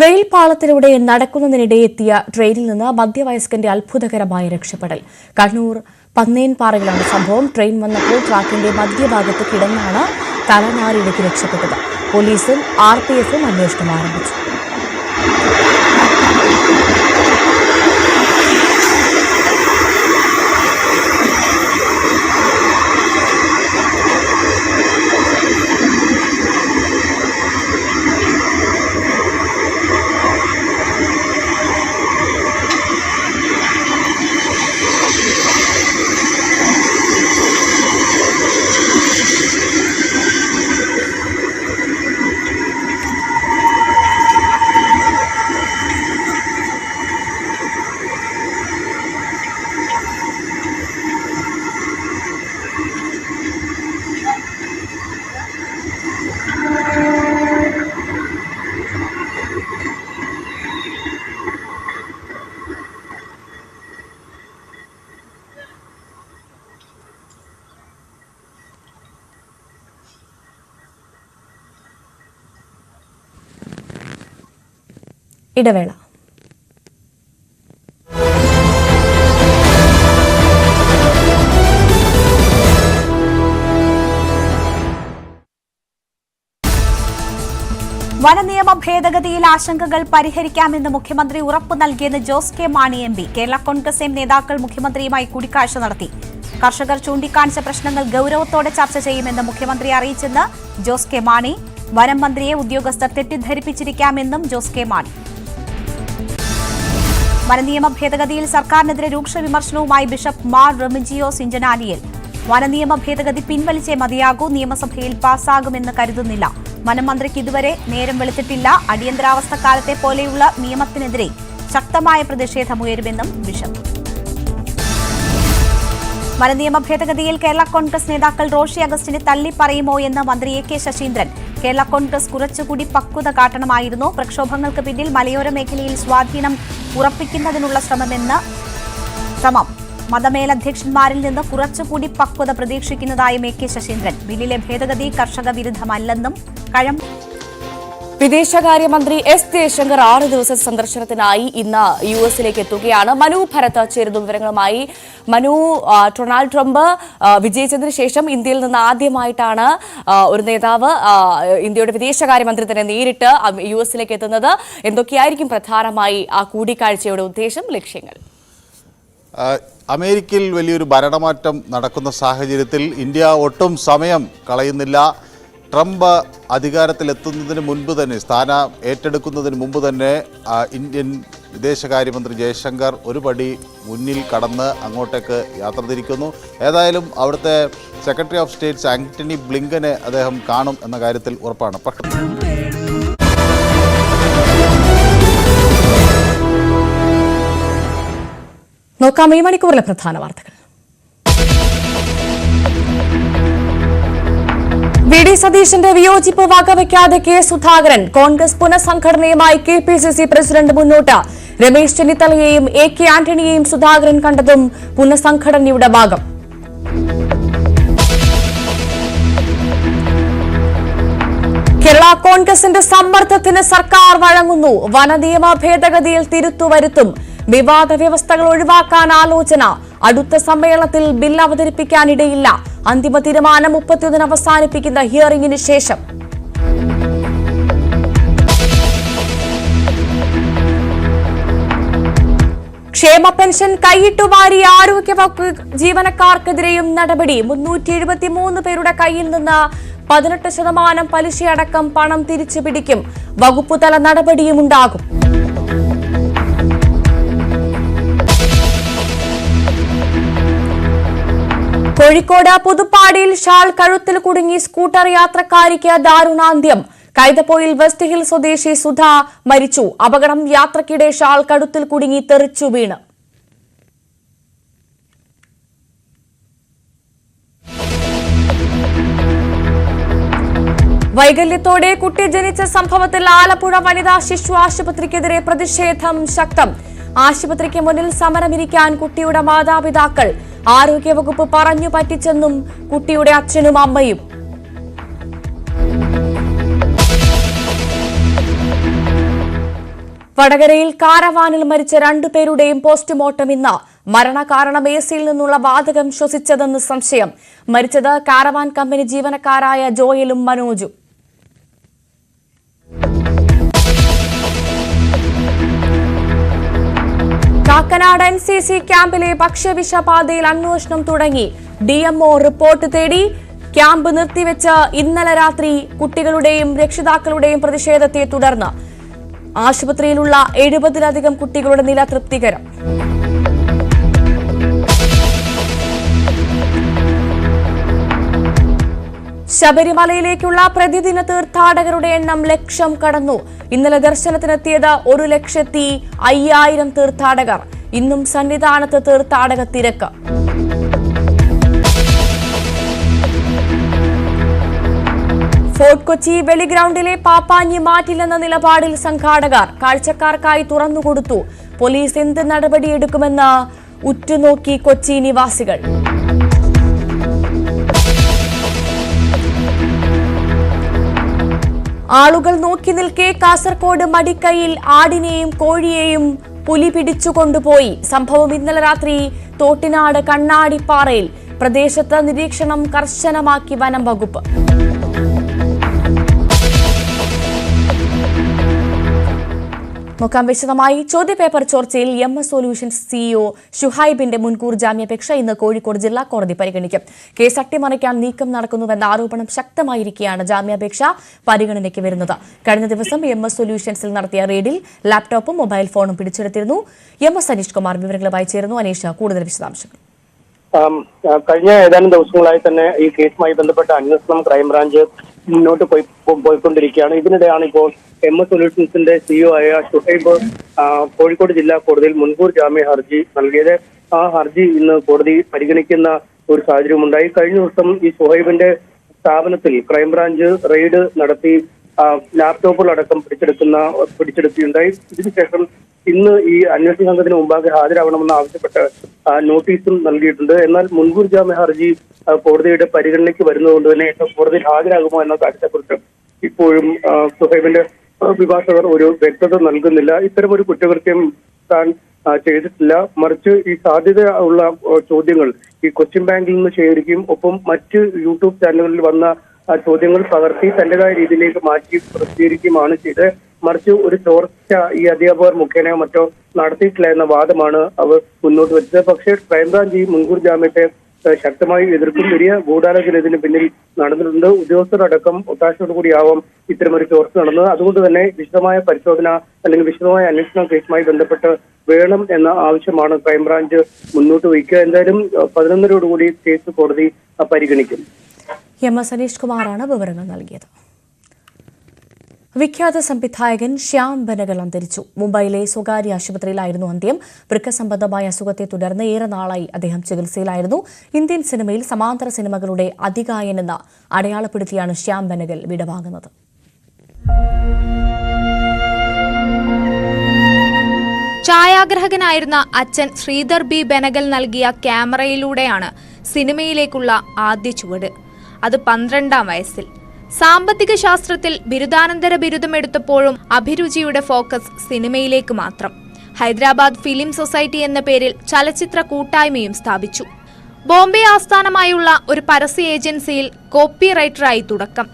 Speaker 1: റെയിൽ പാളത്തിലൂടെ നടക്കുന്നതിനിടെ എത്തിയ ട്രെയിനിൽ നിന്ന് മധ്യവയസ്കന്റെ അത്ഭുതകരമായ രക്ഷപ്പെടൽ. കണ്ണൂർ പന്നേൻപാറയിലാണ് സംഭവം. ട്രെയിൻ വന്നപ്പോൾ ട്രാക്കിന്റെ മധ്യഭാഗത്ത് കിടന്നാണ് തലനാരിഴയ്ക്ക് രക്ഷപ്പെട്ടത്. പോലീസും RPFും അന്വേഷണം ആരംഭിച്ചു. ഇടവേള.
Speaker 6: വനനിയമ ഭേദഗതിയിൽ ആശങ്കകൾ പരിഹരിക്കാമെന്ന് മുഖ്യമന്ത്രി ഉറപ്പു നൽകിയെന്ന് Jose K Mani MP. Kerala Congress M നേതാക്കൾ മുഖ്യമന്ത്രിയുമായി കൂടിക്കാഴ്ച നടത്തി. കർഷകർ ചൂണ്ടിക്കാണിച്ച പ്രശ്നങ്ങൾ ഗൌരവത്തോടെ ചർച്ച ചെയ്യുമെന്ന് മുഖ്യമന്ത്രി അറിയിച്ചെന്ന് ജോസ് കെ മാണി. വനം മന്ത്രിയെ ഉദ്യോഗസ്ഥർ തെറ്റിദ്ധരിപ്പിച്ചിരിക്കാമെന്നും ജോസ് കെ മാണി. വനനിയമ ഭേദഗതിയിൽ സർക്കാരിനെതിരെ രൂക്ഷ വിമർശനവുമായി ബിഷപ്പ് മാർ റെമിജിയോസ് ഇഞ്ചനാനിയിൽ. വനനിയമ ഭേദഗതി പിൻവലിച്ചേ മതിയാകൂ, നിയമസഭയിൽ പാസ്സാകുമെന്ന് കരുതുന്നില്ല. വനം മന്ത്രിക്ക് ഇതുവരെ നേരം വെളുത്തിട്ടില്ല. അടിയന്തരാവസ്ഥ കാലത്തെ പോലെയുള്ള നിയമത്തിനെതിരെ ശക്തമായ പ്രതിഷേധമുയരുമെന്നും ബിഷപ്പ്. വനനിയമ ഭേദഗതിയിൽ കേരള കോൺഗ്രസ് നേതാക്കൾ റോഷി അഗസ്റ്റിനെ തള്ളിപ്പറയുമോ എന്ന് മന്ത്രി AK ശശീന്ദ്രൻ. കേരള കോൺഗ്രസ് കുറച്ചുകൂടി പക്വത കാട്ടണമായിരുന്നു. പ്രക്ഷോഭങ്ങൾക്ക് പിന്നിൽ മലയോര മേഖലയിൽ സ്വാധീനം ഉറപ്പിക്കുന്നതിനുള്ള ശ്രമം മതമേലധ്യക്ഷന്മാരിൽ നിന്ന് കുറച്ചുകൂടി പക്വത പ്രതീക്ഷിക്കുന്നതായും AK ശശീന്ദ്രൻ. ബില്ലിലെ ഭേദഗതി കർഷക വിരുദ്ധമല്ലെന്നും
Speaker 1: വിദേശകാര്യമന്ത്രി S ജയശങ്കർ 6 ദിവസ സന്ദർശനത്തിനായി ഇന്ന് US-ലേക്ക് എത്തുകയാണ്. മനു ഭരത് ചേരുന്ന വിവരങ്ങളുമായി. മനു, ഡൊണാൾഡ് ട്രംപ് വിജയിച്ചതിന് ശേഷം ഇന്ത്യയിൽ നിന്ന് ആദ്യമായിട്ടാണ് ഒരു നേതാവ് ഇന്ത്യയുടെ വിദേശകാര്യമന്ത്രി തന്നെ നേരിട്ട് US-ലേക്ക് എത്തുന്നത്. എന്തൊക്കെയായിരിക്കും പ്രധാനമായി ആ കൂടിക്കാഴ്ചയുടെ ഉദ്ദേശം, ലക്ഷ്യങ്ങൾ?
Speaker 14: അമേരിക്കയിൽ വലിയൊരു ഭരണമാറ്റം നടക്കുന്ന സാഹചര്യത്തിൽ ഇന്ത്യ ഒട്ടും സമയം കളയുന്നില്ല. ട്രംപ് അധികാരത്തിലെത്തുന്നതിന് മുൻപ് തന്നെ, സ്ഥാനം ഏറ്റെടുക്കുന്നതിന് മുമ്പ് തന്നെ ഇന്ത്യൻ വിദേശകാര്യമന്ത്രി ജയശങ്കർ ഒരു പടി മുന്നിൽ കടന്ന് അങ്ങോട്ടേക്ക് യാത്ര തിരിക്കുന്നു. ഏതായാലും അവിടുത്തെ സെക്രട്ടറി ഓഫ് സ്റ്റേറ്റ്സ് ആന്റണി ബ്ലിങ്കനെ അദ്ദേഹം കാണും എന്ന കാര്യത്തിൽ ഉറപ്പാണ്.
Speaker 1: നോക്കാം ഈ മണിക്കൂറിലെ പ്രധാന വാർത്തകൾ. VD സതീശന്റെ വിയോജിപ്പ് വകവയ്ക്കാതെ K സുധാകരൻ. കോൺഗ്രസ് പുനഃസംഘടനയുമായി KPCC പ്രസിഡന്റ് മുന്നോട്ട്. രമേശ് ചെന്നിത്തലയെയും AK ആന്റണിയെയും സുധാകരൻ കണ്ടതും പുനഃസംഘടനയുടെ ഭാഗം. കേരള കോൺഗ്രസിന്റെ സമ്മർദ്ദത്തിന് സർക്കാർ വഴങ്ങുന്നു. വനനിയമ ഭേദഗതിയിൽ തിരുത്തുവരുത്തും. വിവാദ വ്യവസ്ഥകൾ ഒഴിവാക്കാൻ ആലോചന. അടുത്ത സമ്മേളനത്തിൽ ബിൽ അവതരിപ്പിക്കാനിടയില്ല. അന്തിമ തീരുമാനം 31 അവസാനിപ്പിക്കുന്ന ഹിയറിംഗിന് ശേഷം. ക്ഷേമ പെൻഷൻ കൈയിട്ടുവാരി ആരോഗ്യവകുപ്പ് ജീവനക്കാർക്കെതിരെയും നടപടി. 373 പേരുടെ കയ്യിൽ നിന്ന് 18% പലിശയടക്കം പണം തിരിച്ചുപിടിക്കും. വകുപ്പുതല നടപടിയുമുണ്ടാകും. കോഴിക്കോട് പുതുപ്പാടിയിൽ ഷാൾ കഴുത്തിൽ കുടുങ്ങി സ്കൂട്ടർ യാത്രക്കാരിക്ക് ദാരുണാന്ത്യം. കൈതപ്പോയിൽ വെസ്റ്റ് ഹിൽ സ്വദേശി സുധ മരിച്ചു. അപകടം യാത്രക്കിടെ ഷാൾ കഴുത്തിൽ കുടുങ്ങി തെറിച്ചു വീണ്. വൈകല്യത്തോടെ കുട്ടി ജനിച്ച സംഭവത്തിൽ ആലപ്പുഴ വനിതാ ശിശു ആശുപത്രിക്കെതിരെ പ്രതിഷേധം ശക്തം. ആശുപത്രിക്ക് മുന്നിൽ സമരമിരിക്കാൻ കുട്ടിയുടെ മാതാപിതാക്കൾ. ആരോഗ്യവകുപ്പ് പറഞ്ഞു പറ്റിച്ചെന്നും കുട്ടിയുടെ അച്ഛനും അമ്മയും. വടകരയിൽ കാരവാനിൽ മരിച്ച 2 പേരുടെയും പോസ്റ്റ്മോർട്ടം ഇന്ന്. മരണകാരണം എസിയിൽ നിന്നുള്ള വാതകം ശ്വസിച്ചതെന്ന് സംശയം. മരിച്ചത് കാരവാൻ കമ്പനി ജീവനക്കാരായ ജോയലും മനോജും. കാക്കനാട് NCC ക്യാമ്പിലെ ഭക്ഷ്യവിഷബാധയിൽ അന്വേഷണം തുടങ്ങി. DMO റിപ്പോർട്ട് തേടി. ക്യാമ്പ് നിർത്തിവെച്ച് ഇന്നലെ രാത്രി കുട്ടികളുടെയും രക്ഷിതാക്കളുടെയും പ്രതിഷേധത്തെ തുടർന്ന് ആശുപത്രിയിലുള്ള 70-ലധികം കുട്ടികളുടെ നില തൃപ്തികരം. ശബരിമലയിലേക്കുള്ള പ്രതിദിന തീർത്ഥാടകരുടെ എണ്ണം 1,00,000 കടന്നു. ഇന്നലെ ദർശനത്തിനെത്തിയത് 1,50,000 തീർത്ഥാടകർ. ഇന്നും സന്നിധാനത്ത് തീർത്ഥാടക തിരക്ക്. ഫോർട്ട് കൊച്ചി വെളിഗ്രൌണ്ടിലെ പാപ്പാഞ്ഞി മാറ്റില്ലെന്ന നിലപാടിൽ സംഘാടകർ. കാഴ്ചക്കാർക്കായി തുറന്നുകൊടുത്തു. പോലീസ് എന്ത് നടപടിയെടുക്കുമെന്ന് ഉറ്റുനോക്കി കൊച്ചി നിവാസികൾ. ആളുകൾ നോക്കി നിൽക്കെ കാസർകോട് മടിക്കൈയിൽ ആടിനെയും കോഴിയെയും പുലി പിടിച്ചുകൊണ്ടുപോയി. സംഭവം ഇന്നലെ രാത്രി തോട്ടിനാട് കണ്ണാടിപ്പാറയിൽ. പ്രദേശത്ത് നിരീക്ഷണം കർശനമാക്കി വനം വകുപ്പ്. നോക്കാം വിശദമായി. ചോദ്യപേപ്പർ ചോർച്ചയിൽ MS സൊല്യൂഷൻസ് CEO ഷുഹൈബിന്റെ മുൻകൂർ ജാമ്യാപേക്ഷ ഇന്ന് കോഴിക്കോട് ജില്ലാ കോടതി പരിഗണിക്കും. കേസ് അട്ടിമറിക്കാൻ നീക്കം നടക്കുന്നുവെന്ന ആരോപണം ശക്തമായിരിക്കെയാണ് ജാമ്യാപേക്ഷ പരിഗണനയ്ക്ക് വരുന്നത്. കഴിഞ്ഞ ദിവസം MS സൊല്യൂഷൻസിൽ നടത്തിയ റെയ്ഡിൽ ലാപ്ടോപ്പും മൊബൈൽ ഫോണും പിടിച്ചെടുത്തിരുന്നു. MS അനീഷ് കുമാർ വിവരങ്ങളുമായി ചേരുന്നു. അനീഷ്, കൂടുതൽ വിശദാംശങ്ങൾ.
Speaker 9: കഴിഞ്ഞ ഏതാനും ദിവസങ്ങളായി തന്നെ ഈ കേസുമായി ബന്ധപ്പെട്ട അന്വേഷണം ക്രൈംബ്രാഞ്ച് മുന്നോട്ട് പോയിക്കൊണ്ടിരിക്കുകയാണ്. ഇതിനിടെയാണ് ഇപ്പോൾ MS സൊല്യൂഷൻസിന്റെ CEO ആയ ഷുഹൈബ് കോഴിക്കോട് ജില്ലാ കോടതിയിൽ മുൻകൂർ ജാമ്യ ഹർജി നൽകിയത്. ആ ഹർജി ഇന്ന് കോടതി പരിഗണിക്കുന്ന ഒരു സാഹചര്യമുണ്ടായി. കഴിഞ്ഞ ദിവസം ഈ ഷുഹൈബിന്റെ സ്ഥാപനത്തിൽ ക്രൈംബ്രാഞ്ച് റെയ്ഡ് നടത്തി ലാപ്ടോപ്പുകളടക്കം പിടിച്ചെടുക്കുകയുണ്ടായി. ഇതിനുശേഷം ഇന്ന് ഈ അന്വേഷണ സംഘത്തിന് മുമ്പാകെ ഹാജരാവണമെന്ന് ആവശ്യപ്പെട്ട് നോട്ടീസും നൽകിയിട്ടുണ്ട്. എന്നാൽ മുൻകൂർ ജാമ്യ ഹർജി കോടതിയുടെ പരിഗണനയ്ക്ക് വരുന്നതുകൊണ്ട് തന്നെ കോടതിയിൽ ഹാജരാകുമോ എന്ന കാര്യത്തെക്കുറിച്ച് ഇപ്പോഴും ഷുഹൈബിന്റെ അഭിഭാഷകർ ഒരു വ്യക്തത നൽകുന്നില്ല. ഇത്തരമൊരു കുറ്റകൃത്യം താൻ ചെയ്തിട്ടില്ല, മറിച്ച് ഈ സാധ്യത ഉള്ള ചോദ്യങ്ങൾ ഈ കൊച്ചിൻ ബാങ്കിൽ നിന്ന് ശേഖരിക്കും. ഒപ്പം മറ്റ് യൂട്യൂബ് ചാനലുകളിൽ വന്ന ചോദ്യങ്ങൾ പകർത്തി തന്റേതായ രീതിയിലേക്ക് മാറ്റി പ്രസിദ്ധീകരിക്കുകയാണ് ചെയ്ത്. മറിച്ച് ഒരു ചോർച്ച ഈ അധ്യാപകർ മുഖേനയോ മറ്റോ നടത്തിയിട്ടില്ല എന്ന വാദമാണ് അവർ മുന്നോട്ട് വെച്ചത്. പക്ഷേ ക്രൈംബ്രാഞ്ച് ഈ മുൻകൂർ ജാമ്യത്തെ ശക്തമായി എതിർക്കും. വലിയ ഗൂഢാലോചന ഇതിന് പിന്നിൽ നടന്നിട്ടുണ്ട്. ഉദ്യോഗസ്ഥരടക്കം ഒത്താശയോടുകൂടിയാവാം ഇത്തരമൊരു ചോർച്ച നടന്നത്. അതുകൊണ്ട് തന്നെ വിശദമായ പരിശോധന അല്ലെങ്കിൽ വിശദമായ അന്വേഷണം കേസുമായി ബന്ധപ്പെട്ട് വേണം എന്ന ആവശ്യമാണ് ക്രൈംബ്രാഞ്ച് മുന്നോട്ട് വയ്ക്കുക. എന്തായാലും 11:00 കേസ് കോടതി പരിഗണിക്കും.
Speaker 1: MS അനീഷ് കുമാറാണ് വിവരങ്ങൾ നൽകിയത്. വിഖ്യാത സംവിധായകൻ ശ്യാം ബെനഗൽ അന്തരിച്ചു. മുംബൈയിലെ സ്വകാര്യ ആശുപത്രിയിലായിരുന്നു അന്ത്യം. വൃക്ക സംബന്ധമായ അസുഖത്തെ തുടർന്ന് ഏറെ നാളായി അദ്ദേഹം ചികിത്സയിലായിരുന്നു. ഇന്ത്യൻ സിനിമയിൽ സമാന്തര സിനിമകളുടെ അതികായനെന്ന് അടയാളപ്പെടുത്തിയാണ് ശ്യാം ബെനഗൽ വിടവാങ്ങുന്നത്.
Speaker 15: ഛായാഗ്രാഹകനായിരുന്ന അച്ഛൻ ശ്രീധർ B ബെനഗൽ നൽകിയ ക്യാമറയിലൂടെയാണ് സിനിമയിലേക്കുള്ള ആദ്യ ചുവട്. അത് 12-ാം വയസ്സിൽ. സാമ്പത്തിക ശാസ്ത്രത്തിൽ ബിരുദാനന്തര ബിരുദമെടുത്തപ്പോഴും അഭിരുചിയുടെ ഫോക്കസ് സിനിമയിലേക്ക് മാത്രം. ഹൈദരാബാദ് ഫിലിം സൊസൈറ്റി എന്ന പേരിൽ ചലച്ചിത്ര കൂട്ടായ്മയും സ്ഥാപിച്ചു. ബോംബെ ആസ്ഥാനമായുള്ള ഒരു പരസ്യ ഏജൻസിയിൽ കോപ്പി റൈറ്ററായി തുടക്കം.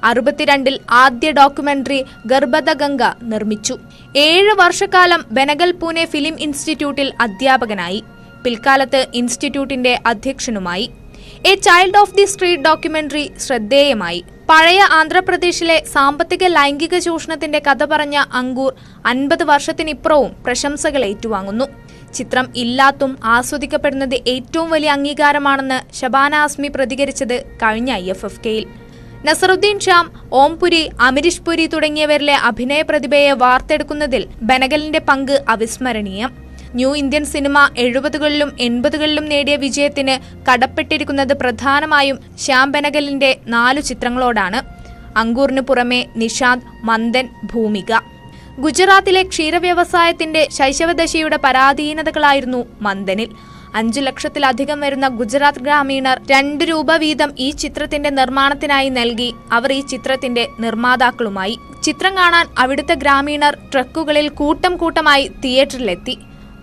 Speaker 15: 62-ൽ ആദ്യ ഡോക്യുമെന്ററി ഗർഭദ ഗംഗ നിർമ്മിച്ചു. 7 വർഷക്കാലം ബെനഗൽ പൂനെ ഫിലിം ഇൻസ്റ്റിറ്റ്യൂട്ടിൽ അധ്യാപകനായി. പിൽക്കാലത്ത് ഇൻസ്റ്റിറ്റ്യൂട്ടിന്റെ അധ്യക്ഷനുമായി. A child of the street documentary ശ്രദ്ധേയമായി. പഴയ ആന്ധ്രാപ്രദേശിലെ സാമ്പത്തിക ലൈംഗിക ചൂഷണത്തിന്റെ കഥ പറഞ്ഞ അങ്കൂർ 50 വർഷത്തിനിപ്പുറവും പ്രശംസകൾ ഏറ്റുവാങ്ങുന്നു. ചിത്രം ഇല്ലാത്തും ആസ്വദിക്കപ്പെടുന്നത് ഏറ്റവും വലിയ അംഗീകാരമാണെന്ന് ഷബാന ആസ്മി പ്രതികരിച്ചത് കഴിഞ്ഞ IFFKയിൽ. നസറുദ്ദീൻ ഷാം, ഓംപുരി, അമരീഷ് പുരി തുടങ്ങിയവരിലെ അഭിനയ പ്രതിഭയെ വാർത്തെടുക്കുന്നതിൽ ബെനഗലിന്റെ പങ്ക് അവിസ്മരണീയം. ന്യൂ ഇന്ത്യൻ സിനിമ 70കളിലും 80കളിലും നേടിയ വിജയത്തിന് കടപ്പെട്ടിരിക്കുന്നത് പ്രധാനമായും ശ്യാം ബെനഗലിന്റെ 4 ചിത്രങ്ങളോടാണ്. അങ്കൂറിന് പുറമെ നിഷാന്ത്, മന്ദൻ, ഭൂമിക. ഗുജറാത്തിലെ ക്ഷീരവ്യവസായത്തിന്റെ ശൈശവദശയുടെ പരാധീനതകളായിരുന്നു മന്ദനിൽ. 5 ലക്ഷത്തിലധികം വരുന്ന ഗുജറാത്ത് ഗ്രാമീണർ 2 രൂപ വീതം ഈ ചിത്രത്തിന്റെ നിർമ്മാണത്തിനായി നൽകി. അവർ ഈ ചിത്രത്തിന്റെ നിർമ്മാതാക്കളുമായി. ചിത്രം കാണാൻ അവിടുത്തെ ഗ്രാമീണർ ട്രക്കുകളിൽ കൂട്ടം കൂട്ടമായി തിയേറ്ററിലെത്തി.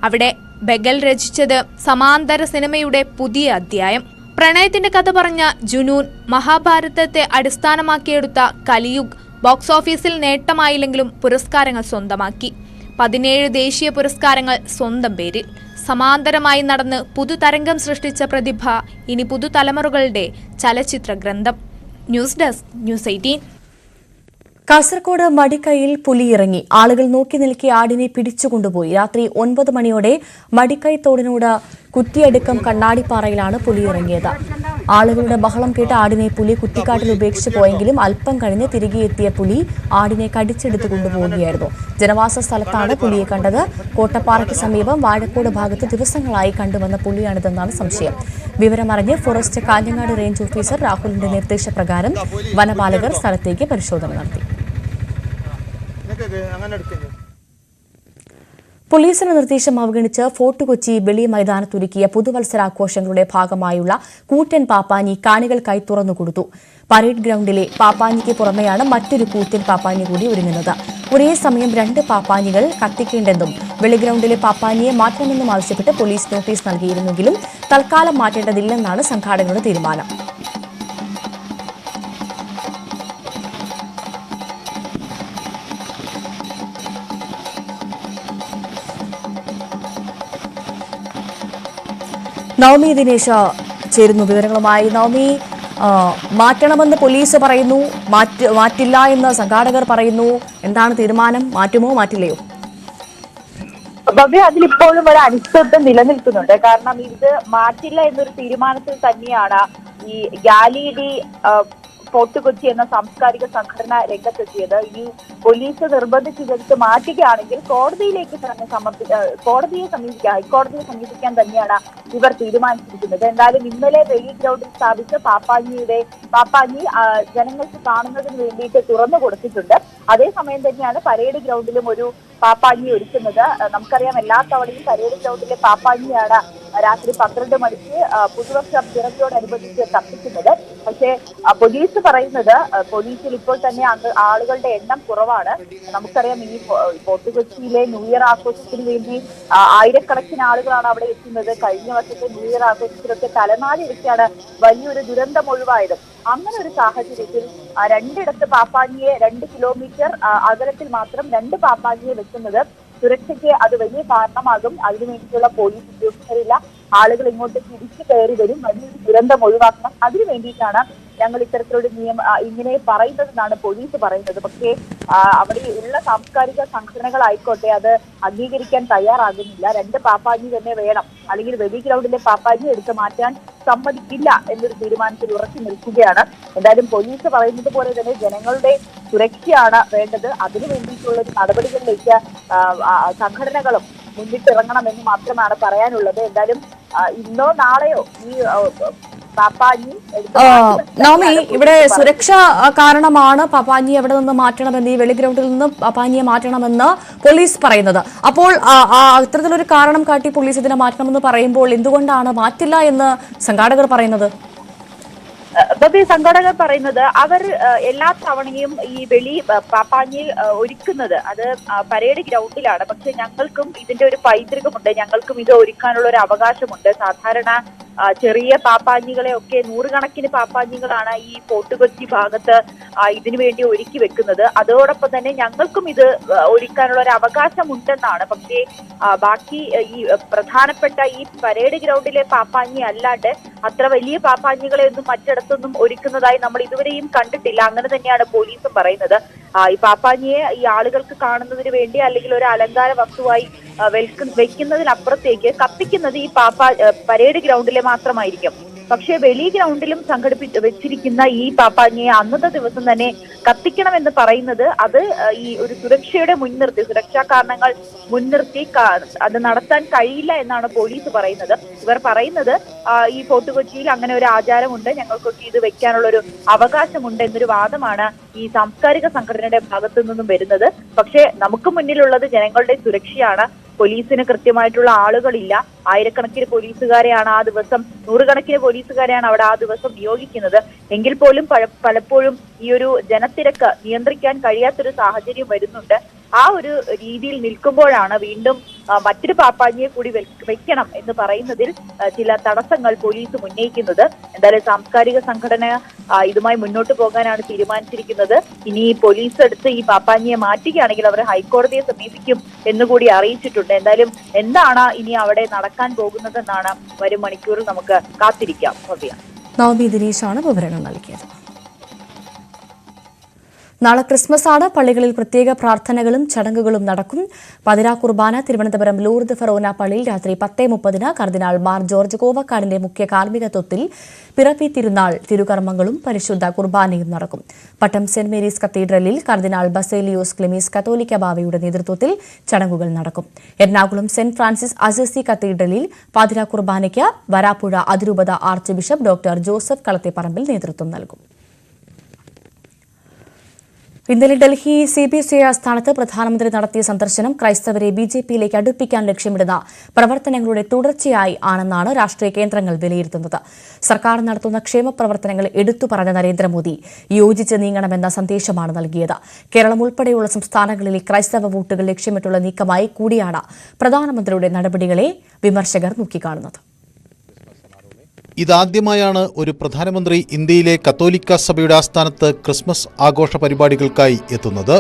Speaker 15: അവിടെ ബെഗൽ രചിച്ചത് സമാന്തര സിനിമയുടെ പുതിയ അധ്യായം. പ്രണയത്തിന്റെ കഥ പറഞ്ഞ ജുനൂൻ, മഹാഭാരതത്തെ അടിസ്ഥാനമാക്കിയെടുത്ത കലിയുഗ് ബോക്സ് ഓഫീസിൽ നേട്ടമായില്ലെങ്കിലും പുരസ്കാരങ്ങൾ സ്വന്തമാക്കി. 17 ദേശീയ പുരസ്കാരങ്ങൾ സ്വന്തം പേരിൽ. സമാന്തരമായി നടന്ന് പുതുതരംഗം സൃഷ്ടിച്ച പ്രതിഭ ഇനി പുതുതലമുറകളുടെ ചലച്ചിത്ര ഗ്രന്ഥം. News desk, news 18.
Speaker 1: കാസർകോട് മടിക്കൈയിൽ പുലി ഇറങ്ങി. ആളുകൾ നോക്കി നിൽക്കിയ ആടിനെ പിടിച്ചുകൊണ്ടുപോയി. രാത്രി 9 മണിയോടെ മടിക്കൈ തോടിനോട് കുറ്റിയടുക്കം കണ്ണാടിപ്പാറയിലാണ് പുലി ഇറങ്ങിയത്. ആളുകളുടെ ബഹളം കേട്ട് ആടിനെ പുലി കുറ്റിക്കാട്ടിൽ ഉപേക്ഷിച്ചു പോയെങ്കിലും അല്പം കഴിഞ്ഞ് തിരികെ എത്തിയ പുലി ആടിനെ കടിച്ചെടുത്ത് കൊണ്ടുപോവുകയായിരുന്നു. ജനവാസ സ്ഥലത്താണ് പുലിയെ കണ്ടത്. കോട്ടപ്പാറയ്ക്ക് സമീപം വാഴക്കോട് ഭാഗത്ത് ദിവസങ്ങളായി കണ്ടുവന്ന പുലിയാണിതെന്നാണ് സംശയം. വിവരമറിഞ്ഞ് ഫോറസ്റ്റ് കാഞ്ഞങ്ങാട് റേഞ്ച് ഓഫീസർ രാഹുലിന്റെ നിർദ്ദേശപ്രകാരം വനപാലകർ സ്ഥലത്തേക്ക് പരിശോധന നടത്തി. പോലീസിന്റെ നിർദ്ദേശം അവഗണിച്ച് ഫോർട്ട് കൊച്ചി വെളി മൈതാനത്തൊരുക്കിയ പുതുവത്സരാഘോഷങ്ങളുടെ ഭാഗമായുള്ള കൂറ്റൻ പാപ്പാഞ്ഞി കാണികൾക്കായി തുറന്നുകൊടുത്തു. പരേഡ് ഗ്രൌണ്ടിലെ പാപ്പാഞ്ഞിക്ക് പുറമെയാണ് മറ്റൊരു കൂറ്റൻ പാപ്പാഞ്ഞി കൂടി ഒരുങ്ങുന്നത്. ഒരേ സമയം 2 പാപ്പാഞ്ഞികൾ കത്തിക്കേണ്ടെന്നും വെളിഗ്രൌണ്ടിലെ പാപ്പാഞ്ഞിയെ മാറ്റണമെന്നും ആവശ്യപ്പെട്ട് പോലീസ് നോട്ടീസ് നൽകിയിരുന്നെങ്കിലും തൽക്കാലം മാറ്റേണ്ടതില്ലെന്നാണ് സംഘാടകരുടെ തീരുമാനം. നവമി ദിനേശ് ചേരുന്നു വിവരങ്ങളുമായി. നവമി, മാറ്റണമെന്ന് പോലീസ് പറയുന്നു, മാറ്റില്ല എന്ന് സംഘാടകർ പറയുന്നു. എന്താണ് തീരുമാനം? മാറ്റുമോ മാറ്റില്ലയോ?
Speaker 13: ഭവ്യ, അതിലിപ്പോഴും ഒരു അനിശ്ചിതത്വം നിലനിൽക്കുന്നുണ്ട്. കാരണം ഇത് മാറ്റില്ല എന്നൊരു തീരുമാനത്തിൽ തന്നെയാണ് ഈ ഗാലിഡി ഫോർട്ട് കൊച്ചി എന്ന സാംസ്കാരിക സംഘടന രംഗത്തെത്തിയത്. ഈ പോലീസ് നിർബന്ധിച്ചെടുത്ത് മാറ്റുകയാണെങ്കിൽ കോടതിയിലേക്ക് തന്നെ ഹൈക്കോടതിയെ സമീപിക്കാൻ തന്നെയാണ് ഇവർ തീരുമാനിച്ചിരിക്കുന്നത്. എന്തായാലും ഇന്നലെ വെളി ഗ്രൗണ്ടിൽ സ്ഥാപിച്ച പാപ്പാഞ്ഞി ജനങ്ങൾക്ക് കാണുന്നതിന് വേണ്ടിയിട്ട് തുറന്നു കൊടുത്തിട്ടുണ്ട്. അതേസമയം തന്നെയാണ് പരേഡ് ഗ്രൗണ്ടിലും ഒരു പാപ്പാഞ്ഞി ഒരുക്കുന്നത്. നമുക്കറിയാം, എല്ലാ തവണയും പരേഡ് ഗ്രൗണ്ടിലെ പാപ്പാഞ്ഞിയാണ് രാത്രി 12 മണിക്ക് പുതുവർഷം പിറവിയോടനുബന്ധിച്ച് കത്തിക്കുന്നത്. പക്ഷേ പോലീസ് പറയുന്നത് പോലീസിൽ ഇപ്പോൾ തന്നെ ആളുകളുടെ എണ്ണം കുറവാണ്. നമുക്കറിയാം, ഈ ഫോർട്ട് കൊച്ചിയിലെ ന്യൂ ഇയർ ആഘോഷത്തിന് വേണ്ടി ആയിരക്കണക്കിന് ആളുകളാണ് അവിടെ എത്തുന്നത്. കഴിഞ്ഞ വർഷത്തെ ന്യൂ ഇയർ ആഘോഷത്തിലൊക്കെ തലനാടി വെച്ചാണ് വലിയൊരു ദുരന്തം ഒഴിവായത്. അങ്ങനെ ഒരു സാഹചര്യത്തിൽ 2 ഇടത്ത് പാപ്പാഞ്ഞിയെ 2 കിലോമീറ്റർ അകലത്തിൽ മാത്രം 2 പാപ്പാഞ്ഞിയെ വെക്കുന്നത് സുരക്ഷയ്ക്ക് അത് വലിയ കാരണമാകും. അതിനുവേണ്ടിയിട്ടുള്ള പോലീസ് ഉദ്യോഗസ്ഥരില്ല. ആളുകൾ ഇങ്ങോട്ട് തിരിച്ചു കയറി വരും. വലിയൊരു ദുരന്തം ഒഴിവാക്കണം. അതിനു വേണ്ടിയിട്ടാണ് ഞങ്ങൾ ഇത്തരത്തിലൊരു ഇങ്ങനെ പറയുന്നതെന്നാണ് പോലീസ് പറയുന്നത്. പക്ഷേ അവിടെ ഉള്ള സാംസ്കാരിക സംഘടനകളായിക്കോട്ടെ അത് അംഗീകരിക്കാൻ തയ്യാറാകുന്നില്ല. 2 പാപ്പാഞ്ഞി തന്നെ വേണം, അല്ലെങ്കിൽ വെളി ഗ്രൗണ്ടിലെ പാപ്പാഞ്ഞി എടുത്ത് മാറ്റാൻ സമ്മതിക്കില്ല എന്നൊരു തീരുമാനത്തിൽ ഉറച്ചു നിൽക്കുകയാണ്. എന്തായാലും പോലീസ് പറയുന്നത് പോലെ തന്നെ ജനങ്ങളുടെ സുരക്ഷയാണ് വേണ്ടത്. അതിനു വേണ്ടിയിട്ടുള്ള ഒരു നടപടികളിലേക്ക് സംഘടനകളും മുന്നിട്ടിറങ്ങണമെന്ന് മാത്രമാണ് പറയാനുള്ളത്. എന്തായാലും ഇന്നോ നാളെയോ ഈ
Speaker 1: നവമി, ഇവിടെ സുരക്ഷ കാരണമാണ് പാപ്പാഞ്ഞി എവിടെ നിന്ന് മാറ്റണമെന്ന്, ഈ വെളി ഗ്രൗണ്ടിൽ നിന്ന് പാപ്പാഞ്ഞിയെ മാറ്റണമെന്ന് പോലീസ് പറയുന്നത്. അപ്പോൾ ഇത്തരത്തിലൊരു കാരണം കാട്ടി പോലീസ് ഇതിനെ മാറ്റണമെന്ന് പറയുമ്പോൾ എന്തുകൊണ്ടാണ് മാറ്റില്ല എന്ന് സംഘാടകർ പറയുന്നത്?
Speaker 13: സംഘാടകർ പറയുന്നത് അവർ എല്ലാ തവണയും ഈ വെളി പാപ്പാഞ്ഞി ഒരുക്കുന്നത് അത് പരേഡ് ഗ്രൗണ്ടിലാണ്. പക്ഷെ ഞങ്ങൾക്കും ഇതിന്റെ ഒരു പൈതൃകമുണ്ട്, ഞങ്ങൾക്കും ഇത് ഒരുക്കാനുള്ള ഒരു അവകാശമുണ്ട്. സാധാരണ ചെറിയ പാപ്പാഞ്ഞികളെ ഒക്കെ 100 കണക്കിന് പാപ്പാഞ്ഞികളാണ് ഈ ഫോർട്ട് കൊച്ചി ഭാഗത്ത് ഇതിനു വേണ്ടി ഒരുക്കി വെക്കുന്നത്. അതോടൊപ്പം തന്നെ ഞങ്ങൾക്കും ഇത് ഒരുക്കാനുള്ള ഒരു അവകാശമുണ്ടെന്നാണ്. പക്ഷേ ബാക്കി ഈ പ്രധാനപ്പെട്ട ഈ പരേഡ് ഗ്രൗണ്ടിലെ പാപ്പാഞ്ഞി അല്ലാണ്ട് അത്ര വലിയ പാപ്പാഞ്ഞികളെ ഒന്നും മറ്റിടത്തൊന്നും ഒരുക്കുന്നതായി നമ്മൾ ഇതുവരെയും കണ്ടിട്ടില്ല. അങ്ങനെ തന്നെയാണ് പോലീസും പറയുന്നത്. ഈ പാപ്പാഞ്ഞിയെ ഈ ആളുകൾക്ക് കാണുന്നതിന് വേണ്ടി അല്ലെങ്കിൽ ഒരു അലങ്കാര വസ്തുവായി വെക്കുന്നതിനപ്പുറത്തേക്ക് കത്തിക്കുന്നത് ഈ പരേഡ് ഗ്രൗണ്ടിലെ മാത്രമായിരിക്കും. പക്ഷേ വെളി ഗ്രൗണ്ടിലും വെച്ചിരിക്കുന്ന ഈ പാപ്പാഞ്ഞിയെ അന്നത്തെ ദിവസം തന്നെ കത്തിക്കണമെന്ന് പറയുന്നത് അത് ഈ ഒരു സുരക്ഷാ കാരണങ്ങൾ മുൻനിർത്തി അത് നടത്താൻ കഴിയില്ല എന്നാണ് പോലീസ് പറയുന്നത്. ഇവർ പറയുന്നത് ഈ ഫോർട്ട് കൊച്ചിയിൽ അങ്ങനെ ഒരു ആചാരമുണ്ട്, ഞങ്ങൾക്കൊക്കെ ഇത് വെക്കാനുള്ള ഒരു അവകാശമുണ്ട് എന്നൊരു വാദമാണ് ഈ സാംസ്കാരിക സംഘടനയുടെ ഭാഗത്തു നിന്നും വരുന്നത്. പക്ഷേ നമുക്ക് മുന്നിലുള്ളത് ജനങ്ങളുടെ സുരക്ഷയാണ്. പോലീസിന് കൃത്യമായിട്ടുള്ള ആളുകളില്ല. ആയിരക്കണക്കിന് പോലീസുകാരെയാണ് ആ ദിവസം, നൂറുകണക്കിന് പോലീസുകാരെയാണ് അവിടെ ആ ദിവസം നിയോഗിക്കുന്നത്. എങ്കിൽ പോലും പലപ്പോഴും ഈ ഒരു ജനത്തിരക്ക് നിയന്ത്രിക്കാൻ കഴിയാത്തൊരു സാഹചര്യം വരുന്നുണ്ട്. ആ ഒരു രീതിയിൽ നിൽക്കുമ്പോഴാണ് വീണ്ടും മറ്റൊരു പാപ്പാഞ്ഞിയെ കൂടി വെക്കണം എന്ന് പറയുന്നതിൽ ചില തടസ്സങ്ങൾ പോലീസ് ഉന്നയിക്കുന്നത്. എന്തായാലും സാംസ്കാരിക സംഘടന ഇതുമായി മുന്നോട്ട് പോകാനാണ് തീരുമാനിച്ചിരിക്കുന്നത്. ഇനി പോലീസ് എടുത്ത് ഈ പാപ്പാഞ്ഞിയെ മാറ്റുകയാണെങ്കിൽ അവർ ഹൈക്കോടതിയെ സമീപിക്കും എന്നുകൂടി അറിയിച്ചിട്ടുണ്ട്. എന്തായാലും എന്താണ് ഇനി അവിടെ നടക്കാൻ പോകുന്നതെന്നാണ് വരും മണിക്കൂറിൽ നമുക്ക് കാത്തിരിക്കാം.
Speaker 1: നവമി ദിനേശാണ് വിവരങ്ങൾ നൽകിയത്. നാളെ ക്രിസ്മസ് ആണ്. പള്ളികളിൽ പ്രത്യേക പ്രാർത്ഥനകളും ചടങ്ങുകളും നടക്കും. പതിരാ കുർബാന തിരുവനന്തപുരം ലൂർദ് ഫെറോന പള്ളിയിൽ രാത്രി 10:30 കർദിനാൾ മാർ ജോർജ് കോവക്കാടിന്റെ മുഖ്യ കാർമ്മികത്വത്തിൽ പിറവി തിരുനാൾ തിരുകർമ്മങ്ങളും പരിശുദ്ധ കുർബാനയും നടക്കും. പട്ടം സെന്റ് മേരീസ് കത്തീഡ്രലിൽ കർദിനാൾ ബസേലിയോസ് ക്ലിമീസ് കത്തോലിക്ക ബാവയുടെ നേതൃത്വത്തിൽ ചടങ്ങുകൾ നടക്കും. എറണാകുളം സെന്റ് ഫ്രാൻസിസ് അസസി കത്തീഡ്രലിൽ പാതിരാ കുർബാനയ്ക്ക് വരാപ്പുഴ അതിരൂപത arch bishop doctor Joseph Kalathiparambil നേതൃത്വം നൽകും. ഇന്നലെ ഡൽഹി CBSE ആസ്ഥാനത്ത് പ്രധാനമന്ത്രി നടത്തിയ സന്ദർശനം ക്രൈസ്തവരെ BJPയിലേക്ക് അടുപ്പിക്കാൻ ലക്ഷ്യമിടുന്ന പ്രവർത്തനങ്ങളുടെ തുടർച്ചയായി ആണെന്നാണ് രാഷ്ട്രീയ കേന്ദ്രങ്ങൾ വിലയിരുത്തുന്നത്. സർക്കാർ നടത്തുന്ന ക്ഷേമ പ്രവർത്തനങ്ങൾ എടുത്തു പറഞ്ഞ നരേന്ദ്രമോദി യോജിച്ച് നീങ്ങണമെന്ന സന്ദേശമാണ് നൽകിയത്. കേരളം ഉൾപ്പെടെയുള്ള സംസ്ഥാനങ്ങളിലെ ക്രൈസ്തവ വോട്ടുകൾ ലക്ഷ്യമിട്ടുള്ള നീക്കമായി കൂടിയാണ് പ്രധാനമന്ത്രിയുടെ നടപടികളെ വിമർശകർ നോക്കിക്കാണുന്നത്.
Speaker 14: ഇതാദ്യമായാണ് ഒരു പ്രധാനമന്ത്രി ഇന്ത്യയിലെ കത്തോലിക്ക സഭയുടെ ആസ്ഥാനത്ത് ക്രിസ്മസ് ആഘോഷ പരിപാടികൾക്കായി എത്തുന്നത്.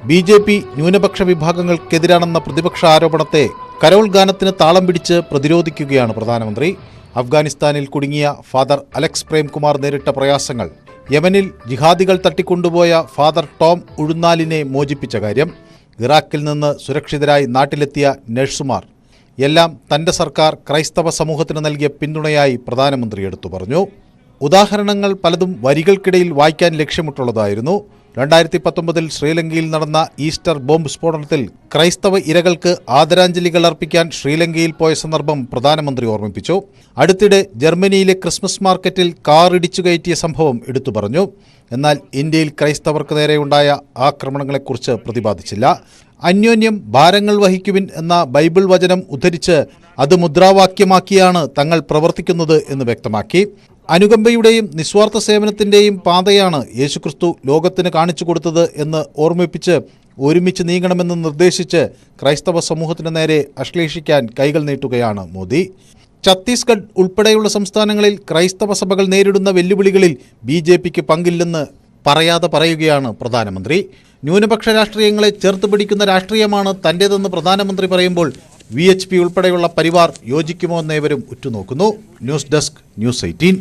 Speaker 14: BJP ന്യൂനപക്ഷ വിഭാഗങ്ങൾക്കെതിരാണെന്ന പ്രതിപക്ഷ ആരോപണത്തെ കരോൾ ഗാനത്തിന് താളം പിടിച്ച് പ്രതിരോധിക്കുകയാണ് പ്രധാനമന്ത്രി. അഫ്ഗാനിസ്ഥാനിൽ കുടുങ്ങിയ ഫാദർ അലക്സ് പ്രേംകുമാർ നേരിട്ട പ്രയാസങ്ങൾ, യമനിൽ ജിഹാദികൾ തട്ടിക്കൊണ്ടുപോയ ഫാദർ ടോം ഉഴുന്നാലിനെ മോചിപ്പിച്ച കാര്യം, ഇറാഖിൽ നിന്ന് സുരക്ഷിതരായി നാട്ടിലെത്തിയ നഴ്സുമാർ, എല്ലാം തന്റെ സർക്കാർ ക്രൈസ്തവ സമൂഹത്തിന് നൽകിയ പിന്തുണയായി പ്രധാനമന്ത്രി എടുത്തു പറഞ്ഞു. ഉദാഹരണങ്ങൾ പലതും വരികൾക്കിടയിൽ വായിക്കാൻ ലക്ഷ്യമിട്ടുള്ളതായിരുന്നു. 2019 ശ്രീലങ്കയിൽ നടന്ന ഈസ്റ്റർ ബോംബ് സ്ഫോടനത്തിൽ ക്രൈസ്തവ ഇരകൾക്ക് ആദരാഞ്ജലികൾ അർപ്പിക്കാൻ ശ്രീലങ്കയിൽ പോയ സന്ദർഭം പ്രധാനമന്ത്രി ഓർമ്മിപ്പിച്ചു. അടുത്തിടെ ജർമ്മനിയിലെ ക്രിസ്മസ് മാർക്കറ്റിൽ കാർ ഇടിച്ചു കയറ്റിയ സംഭവം എടുത്തു പറഞ്ഞു. എന്നാൽ ഇന്ത്യയിൽ ക്രൈസ്തവർക്ക് നേരെയുണ്ടായ ആക്രമണങ്ങളെക്കുറിച്ച് പ്രതിപാദിച്ചില്ല. അന്യോന്യം ഭാരങ്ങൾ വഹിക്കുവിൻ എന്ന ബൈബിൾ വചനം ഉദ്ധരിച്ച് അത് മുദ്രാവാക്യമാക്കിയാണ് തങ്ങൾ പ്രവർത്തിക്കുന്നത് എന്ന് വ്യക്തമാക്കി. അനുകമ്പയുടെയും നിസ്വാർത്ഥ സേവനത്തിന്റെയും പാതയാണ് യേശുക്രിസ്തു ലോകത്തിന് കാണിച്ചു കൊടുത്തത് എന്ന് ഓർമ്മിപ്പിച്ച് ഒരുമിച്ച് നീങ്ങണമെന്ന് നിർദ്ദേശിച്ച് ക്രൈസ്തവ സമൂഹത്തിന് നേരെ അശ്ലേഷിക്കാൻ കൈകൾ നീട്ടുകയാണ് മോദി. ഛത്തീസ്ഗഡ് ഉൾപ്പെടെയുള്ള സംസ്ഥാനങ്ങളിൽ ക്രൈസ്തവ സഭകൾ നേരിടുന്ന വെല്ലുവിളികളിൽ BJPക്ക് പങ്കില്ലെന്ന് പറയാതെ പറയുകയാണ് പ്രധാനമന്ത്രി. ന്യൂനപക്ഷ രാഷ്ട്രീയങ്ങളെ ചേർത്ത് പിടിക്കുന്ന രാഷ്ട്രീയമാണ് തന്റേതെന്ന് പ്രധാനമന്ത്രി പറയുമ്പോൾ VHP ഉൾപ്പെടെയുള്ള പരിവാർ യോജിക്കുമോ എന്നേവരും ഉറ്റുനോക്കുന്നു. News desk news 18.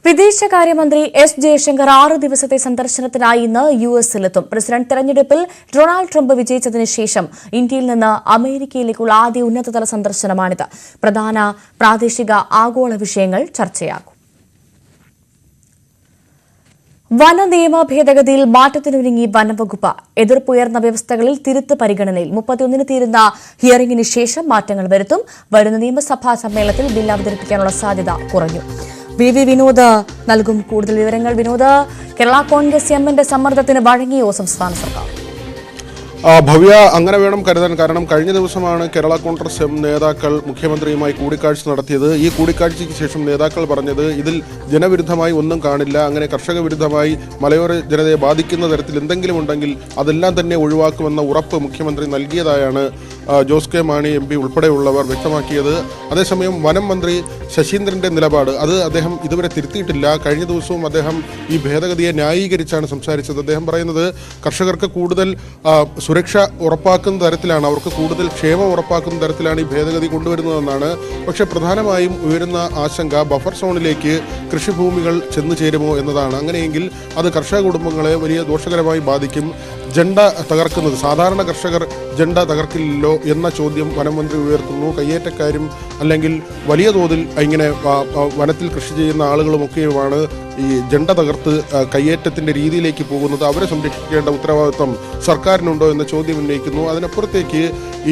Speaker 1: വിദേശകാര്യമന്ത്രി S. ജയശങ്കർ 6 ദിവസത്തെ സന്ദർശനത്തിനായി ഇന്ന് US-ലെത്തും. പ്രസിഡന്റ് തെരഞ്ഞെടുപ്പിൽ ഡൊണാൾഡ് ട്രംപ് വിജയിച്ചതിന് ശേഷം ഇന്ത്യയിൽ നിന്ന് അമേരിക്കയിലേക്കുള്ള ആദ്യ ഉന്നതതല സന്ദർശനമാണിത്. പ്രധാന പ്രാദേശിക ആഗോള വിഷയങ്ങൾ ചർച്ചയാകും. വനനിയമ ഭേദഗതിയിൽ മാറ്റത്തിനൊരുങ്ങി വനംവകുപ്പ്. എതിർപ്പുയർന്ന വ്യവസ്ഥകളിൽ തിരുത്ത് പരിഗണനയിൽ 31 തീരുന്ന ഹിയറിംഗിന് ശേഷം മാറ്റങ്ങൾ വരുത്തും. വരുന്ന നിയമസഭാ സമ്മേളനത്തിൽ ബിൽ അവതരിപ്പിക്കാനുള്ള സാധ്യത കുറഞ്ഞു. VV വിനോദ് നൽകും കൂടുതൽ വിവരങ്ങൾ. വിനോദ്, കേരള കോൺഗ്രസ് എമ്മിന്റെ സമ്മർദ്ദത്തിന് വഴങ്ങിയോ സംസ്ഥാന സർക്കാർ?
Speaker 2: ഭവ്യ, അങ്ങനെ വേണം കരുതാൻ. കാരണം കഴിഞ്ഞ ദിവസമാണ് കേരള കോൺഗ്രസ് എം നേതാക്കൾ മുഖ്യമന്ത്രിയുമായി കൂടിക്കാഴ്ച നടത്തിയത്. ഈ കൂടിക്കാഴ്ചയ്ക്ക് ശേഷം നേതാക്കൾ പറഞ്ഞത് ഇതിൽ ജനവിരുദ്ധമായി ഒന്നും കാണില്ല, അങ്ങനെ കർഷക വിരുദ്ധമായി മലയോര ജനതയെ ബാധിക്കുന്ന തരത്തിൽ എന്തെങ്കിലും ഉണ്ടെങ്കിൽ അതെല്ലാം തന്നെ ഒഴിവാക്കുമെന്ന ഉറപ്പ് മുഖ്യമന്ത്രി നൽകിയതായാണ് ജോസ് കെ മാണി MP ഉൾപ്പെടെയുള്ളവർ വ്യക്തമാക്കിയത്. അതേസമയം വനം മന്ത്രി ശശീന്ദ്രന്റെ നിലപാട് അത് അദ്ദേഹം ഇതുവരെ തിരുത്തിയിട്ടില്ല. കഴിഞ്ഞ ദിവസവും അദ്ദേഹം ഈ ഭേദഗതിയെ ന്യായീകരിച്ചാണ് സംസാരിച്ചത്. അദ്ദേഹം പറയുന്നത് കർഷകർക്ക് കൂടുതൽ സുരക്ഷ ഉറപ്പാക്കുന്ന തരത്തിലാണ്, അവർക്ക് കൂടുതൽ ക്ഷേമം ഉറപ്പാക്കുന്ന തരത്തിലാണ് ഈ ഭേദഗതി കൊണ്ടുവരുന്നതെന്നാണ്. പക്ഷേ പ്രധാനമായും ഉയരുന്ന ആശങ്ക ബഫർ സോണിലേക്ക് കൃഷിഭൂമികൾ ചെന്നു ചേരുമോ എന്നതാണ്. അങ്ങനെയെങ്കിൽ അത് കർഷക കുടുംബങ്ങളെ വലിയ ദോഷകരമായി ബാധിക്കും. ജണ്ട തകർക്കുന്നത്? സാധാരണ കർഷകർ ജണ്ട തകർക്കില്ലല്ലോ എന്ന ചോദ്യം വനം മന്ത്രി ഉയർത്തുന്നു. കയ്യേറ്റക്കാരും അല്ലെങ്കിൽ വലിയ തോതിൽ ഇങ്ങനെ വനത്തിൽ കൃഷി ചെയ്യുന്ന ആളുകളുമൊക്കെയുമാണ് ഈ ജണ്ട തകർത്ത് കയ്യേറ്റത്തിൻ്റെ രീതിയിലേക്ക് പോകുന്നത്. അവരെ സംരക്ഷിക്കേണ്ട ഉത്തരവാദിത്വം സർക്കാരിനുണ്ടോ എന്ന ചോദ്യം ഉന്നയിക്കുന്നു. അതിനപ്പുറത്തേക്ക്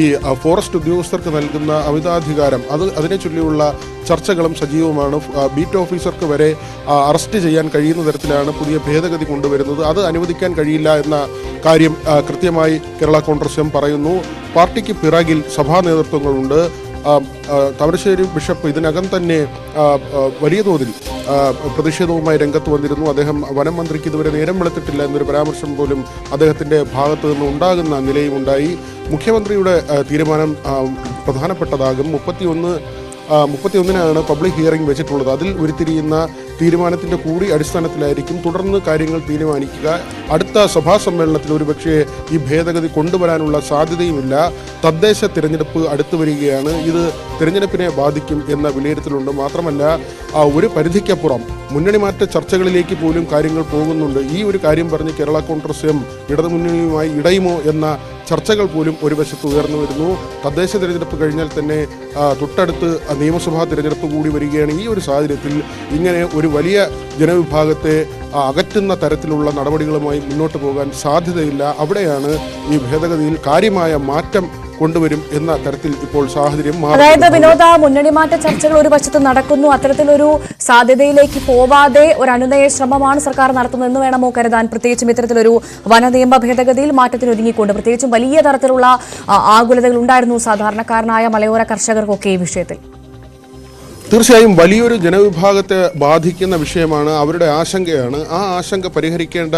Speaker 2: ഈ ഫോറസ്റ്റ് ഉദ്യോഗസ്ഥർക്ക് നൽകുന്ന അമിതാധികാരം അതിനെ ചൊല്ലിയുള്ള ചർച്ചകളും സജീവമാണ്. ബീറ്റ് ഓഫീസർക്ക് വരെ അറസ്റ്റ് ചെയ്യാൻ കഴിയുന്ന തരത്തിലാണ് പുതിയ ഭേദഗതി കൊണ്ടുവരുന്നത്. അത് അനുവദിക്കാൻ കഴിയില്ല എന്ന കാര്യം കൃത്യമായി കേരള കോൺഗ്രസ് എം പറയുന്നു. പാർട്ടിക്ക് പിറകിൽ സഭാ നേതൃത്വങ്ങളുണ്ട്. താമരശ്ശേരി ബിഷപ്പ് ഇതിനകം തന്നെ വലിയ തോതിൽ പ്രതിഷേധവുമായി രംഗത്ത് വന്നിരുന്നു. അദ്ദേഹം വനം മന്ത്രിക്ക് ഇതുവരെ നേരം വെളുത്തിട്ടില്ല എന്നൊരു പരാമർശം പോലും അദ്ദേഹത്തിൻ്റെ ഭാഗത്തു നിന്ന് ഉണ്ടാകുന്ന നിലയും ഉണ്ടായി. മുഖ്യമന്ത്രിയുടെ തീരുമാനം പ്രധാനപ്പെട്ടതാകും. 31-നാണ് പബ്ലിക് ഹിയറിംഗ് വെച്ചിട്ടുള്ളത്. അതിൽ ഉരുത്തിരിയുന്ന തീരുമാനത്തിൻ്റെ കൂടി അടിസ്ഥാനത്തിലായിരിക്കും തുടർന്ന് കാര്യങ്ങൾ തീരുമാനിക്കുക. അടുത്ത സഭാ സമ്മേളനത്തിൽ ഒരുപക്ഷേ ഈ ഭേദഗതി കൊണ്ടുവരാനുള്ള സാധ്യതയുമില്ല. തദ്ദേശ തിരഞ്ഞെടുപ്പ് അടുത്തു വരികയാണ്. ഇത് തിരഞ്ഞെടുപ്പിനെ ബാധിക്കും എന്ന വിലയിരുത്തലുണ്ട്. മാത്രമല്ല ഒരു പരിധിക്കപ്പുറം മുന്നണി മാറ്റ ചർച്ചകളിലേക്ക് പോലും കാര്യങ്ങൾ പോകുന്നുണ്ട്. ഈ ഒരു കാര്യം പറഞ്ഞ് കേരള കോൺഗ്രസ് എം ഇടതുമുന്നണിയുമായി ഇടയുമോ എന്ന ചർച്ചകൾ പോലും ഒരു വശത്ത് ഉയർന്നു വരുന്നു. തദ്ദേശ തിരഞ്ഞെടുപ്പ് കഴിഞ്ഞാൽ തന്നെ തൊട്ടടുത്ത് നിയമസഭാ തിരഞ്ഞെടുപ്പ് കൂടി വരികയാണ്. ഈ ഒരു സാഹചര്യത്തിൽ ഇങ്ങനെ ഒരു വലിയ ജനവിഭാഗത്തെ അകറ്റുന്ന തരത്തിലുള്ള നടപടികളുമായി മുന്നോട്ട് പോകാൻ സാധ്യതയില്ല. അവിടെയാണ് ഈ ഭേദഗതിയിൽ കാര്യമായ മാറ്റം കൊണ്ടുവരും എന്ന തരത്തിൽ ഇപ്പോൾ സാഹചര്യം മാറും.
Speaker 1: അതായത് വിനോദ, മുന്നണി മാറ്റ ചർച്ചകൾ ഒരു വശത്ത് നടക്കുന്നു. അത്തരത്തിലൊരു സാധ്യതയിലേക്ക് പോവാതെ ഒരു അനുനയ ശ്രമമാണ് സർക്കാർ നടത്തുന്നതെന്ന് വേണമോ കരുതാൻ? പ്രത്യേകിച്ചും ഇത്തരത്തിലൊരു വനനിയമ ഭേദഗതിയിൽ മാറ്റത്തിനൊരുങ്ങിക്കൊണ്ട് പ്രത്യേകിച്ചും വലിയ തരത്തിലുള്ള ആകുലതകൾ ഉണ്ടായിരുന്നു സാധാരണക്കാരനായ മലയോര കർഷകർക്കൊക്കെ ഈ വിഷയത്തിൽ.
Speaker 2: തീർച്ചയായും വലിയൊരു ജനവിഭാഗത്തെ ബാധിക്കുന്ന വിഷയമാണ്. അവരുടെ ആശങ്കയാണ്. ആ ആശങ്ക പരിഹരിക്കേണ്ട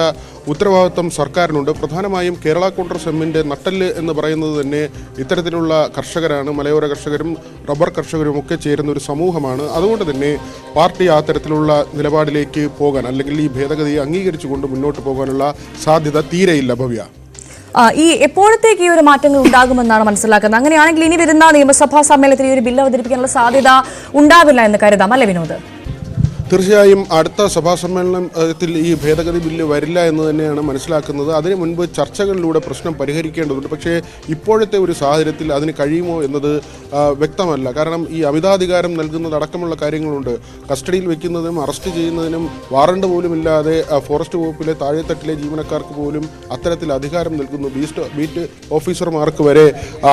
Speaker 2: ഉത്തരവാദിത്വം സർക്കാരിനുണ്ട്. പ്രധാനമായും കേരള കോൺഗ്രസ് എമ്മിൻ്റെ നട്ടെല്ല് എന്ന് പറയുന്നത് തന്നെ ഇത്തരത്തിലുള്ള കർഷകരാണ്. മലയോര കർഷകരും റബ്ബർ കർഷകരും ഒക്കെ ചേരുന്ന ഒരു സമൂഹമാണ്. അതുകൊണ്ട് തന്നെ പാർട്ടി ആ തരത്തിലുള്ള നിലപാടിലേക്ക് പോകാൻ അല്ലെങ്കിൽ ഈ ഭേദഗതിയെ അംഗീകരിച്ചുകൊണ്ട് മുന്നോട്ട് പോകാനുള്ള സാധ്യത തീരെയില്ല. ഭവ്യ,
Speaker 1: ഈ എപ്പോഴത്തേക്ക് ഈ ഒരു മാറ്റങ്ങൾ ഉണ്ടാകുമെന്നാണ് മനസ്സിലാക്കുന്നത്? അങ്ങനെയാണെങ്കിൽ ഇനി വരുന്ന നിയമസഭാ സമ്മേളനത്തിൽ ഈ ഒരു ബില്ല് അവതരിപ്പിക്കാനുള്ള സാധ്യത ഉണ്ടാവില്ല എന്ന് കരുതാം അല്ലേ വിനോദ്?
Speaker 2: തീർച്ചയായും അടുത്ത സഭാ സമ്മേളനത്തിൽ ഈ ഭേദഗതി ബില്ല് വരില്ല എന്ന് തന്നെയാണ് മനസ്സിലാക്കുന്നത്. അതിനു മുൻപ് ചർച്ചകളിലൂടെ പ്രശ്നം പരിഹരിക്കേണ്ടതുണ്ട്. പക്ഷേ ഇപ്പോഴത്തെ ഒരു സാഹചര്യത്തിൽ അതിന് കഴിയുമോ എന്നത് വ്യക്തമല്ല. കാരണം ഈ അമിതാധികാരം നൽകുന്നതടക്കമുള്ള കാര്യങ്ങളുണ്ട്. കസ്റ്റഡിയിൽ വെക്കുന്നതിനും അറസ്റ്റ് ചെയ്യുന്നതിനും വാറണ്ട് പോലും ഇല്ലാതെ ഫോറസ്റ്റ് വകുപ്പിലെ താഴെത്തട്ടിലെ ജീവനക്കാർക്ക് പോലും അത്തരത്തിൽ അധികാരം നൽകുന്നു. ബീറ്റ് ഓഫീസർമാർക്ക് വരെ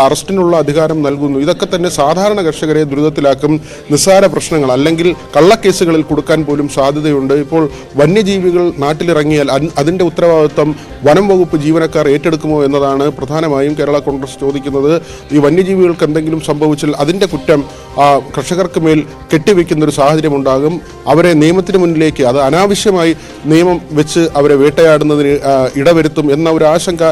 Speaker 2: അറസ്റ്റിനുള്ള അധികാരം നൽകുന്നു. ഇതൊക്കെ തന്നെ സാധാരണ കർഷകരെ ദുരിതത്തിലാക്കും. നിസ്സാര പ്രശ്നങ്ങൾ അല്ലെങ്കിൽ കള്ളക്കേസുകളിൽ കൊടുക്കാൻ പോലും സാധ്യതയുണ്ട്. ഇപ്പോൾ വന്യജീവികൾ നാട്ടിലിറങ്ങിയാൽ അതിൻ്റെ ഉത്തരവാദിത്വം വനം വകുപ്പ് ജീവനക്കാർ ഏറ്റെടുക്കുമോ എന്നതാണ് പ്രധാനമായും കേരള കോൺഗ്രസ് ചോദിക്കുന്നത്. ഈ വന്യജീവികൾക്ക് എന്തെങ്കിലും സംഭവിച്ചാൽ അതിൻ്റെ കുറ്റം കർഷകർക്ക് മേൽ കെട്ടിവെക്കുന്നൊരു സാഹചര്യം ഉണ്ടാകും. അവരെ നിയമത്തിന് മുന്നിലേക്ക് അത് അനാവശ്യമായി നിയമം വെച്ച് അവരെ വേട്ടയാടുന്നതിന് ഇടവരുത്തും എന്ന ഒരു ആശങ്ക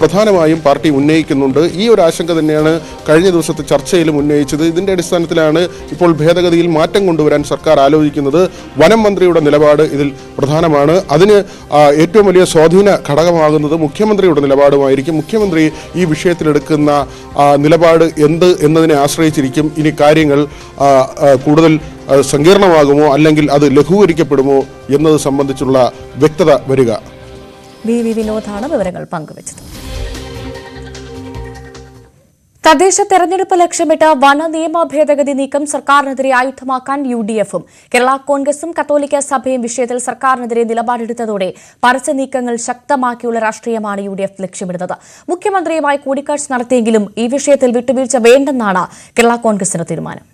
Speaker 2: പ്രധാനമായും പാർട്ടി ഉന്നയിക്കുന്നുണ്ട്. ഈ ഒരു ആശങ്ക തന്നെയാണ് കഴിഞ്ഞ ദിവസത്തെ ചർച്ചയിലും ഉന്നയിച്ചത്. ഇതിൻ്റെ അടിസ്ഥാനത്തിലാണ് ഇപ്പോൾ ഭേദഗതിയിൽ മാറ്റം കൊണ്ടുവരാൻ സർക്കാർ ആലോചിക്കുന്നത്. വനം മന്ത്രിയുടെ നിലപാട് ഇതിൽ പ്രധാനമാണ്. അതിന് ഏറ്റവും വലിയ സ്വാധീന ഘടകമാകുന്നത് മുഖ്യമന്ത്രിയുടെ നിലപാടുമായിരിക്കും. മുഖ്യമന്ത്രി ഈ വിഷയത്തിലെടുക്കുന്ന നിലപാട് എന്ത് എന്നതിനെ ആശ്രയിച്ചിരിക്കും ഇനി കാര്യങ്ങൾ കൂടുതൽ സങ്കീർണമാകുമോ അല്ലെങ്കിൽ അത് ലഘൂകരിക്കപ്പെടുമോ എന്നത് സംബന്ധിച്ചുള്ള വ്യക്തത വരിക.
Speaker 1: വിനോദാണ് വിവരങ്ങൾ പങ്കുവച്ചത്. തദ്ദേശ തെരഞ്ഞെടുപ്പ് ലക്ഷ്യമിട്ട് വനനിയമ ഭേദഗതി നീക്കം സർക്കാരിനെതിരെ ആയുധമാക്കാൻ UDF-ഉം കേരള കോൺഗ്രസും കത്തോലിക്ക സഭയും വിഷയത്തിൽ സർക്കാരിനെതിരെ നിലപാടെടുത്തതോടെ പരസ്യ നീക്കങ്ങൾ ശക്തമാക്കിയുള്ള രാഷ്ട്രീയമാണ് UDF ലക്ഷ്യമിടുന്നത്. മുഖ്യമന്ത്രിയുമായി കൂടിക്കാഴ്ച നടത്തിയെങ്കിലും ഈ വിഷയത്തിൽ വിട്ടുവീഴ്ച വേണ്ടെന്നാണ് കേരള കോൺഗ്രസിന്റെ തീരുമാനം.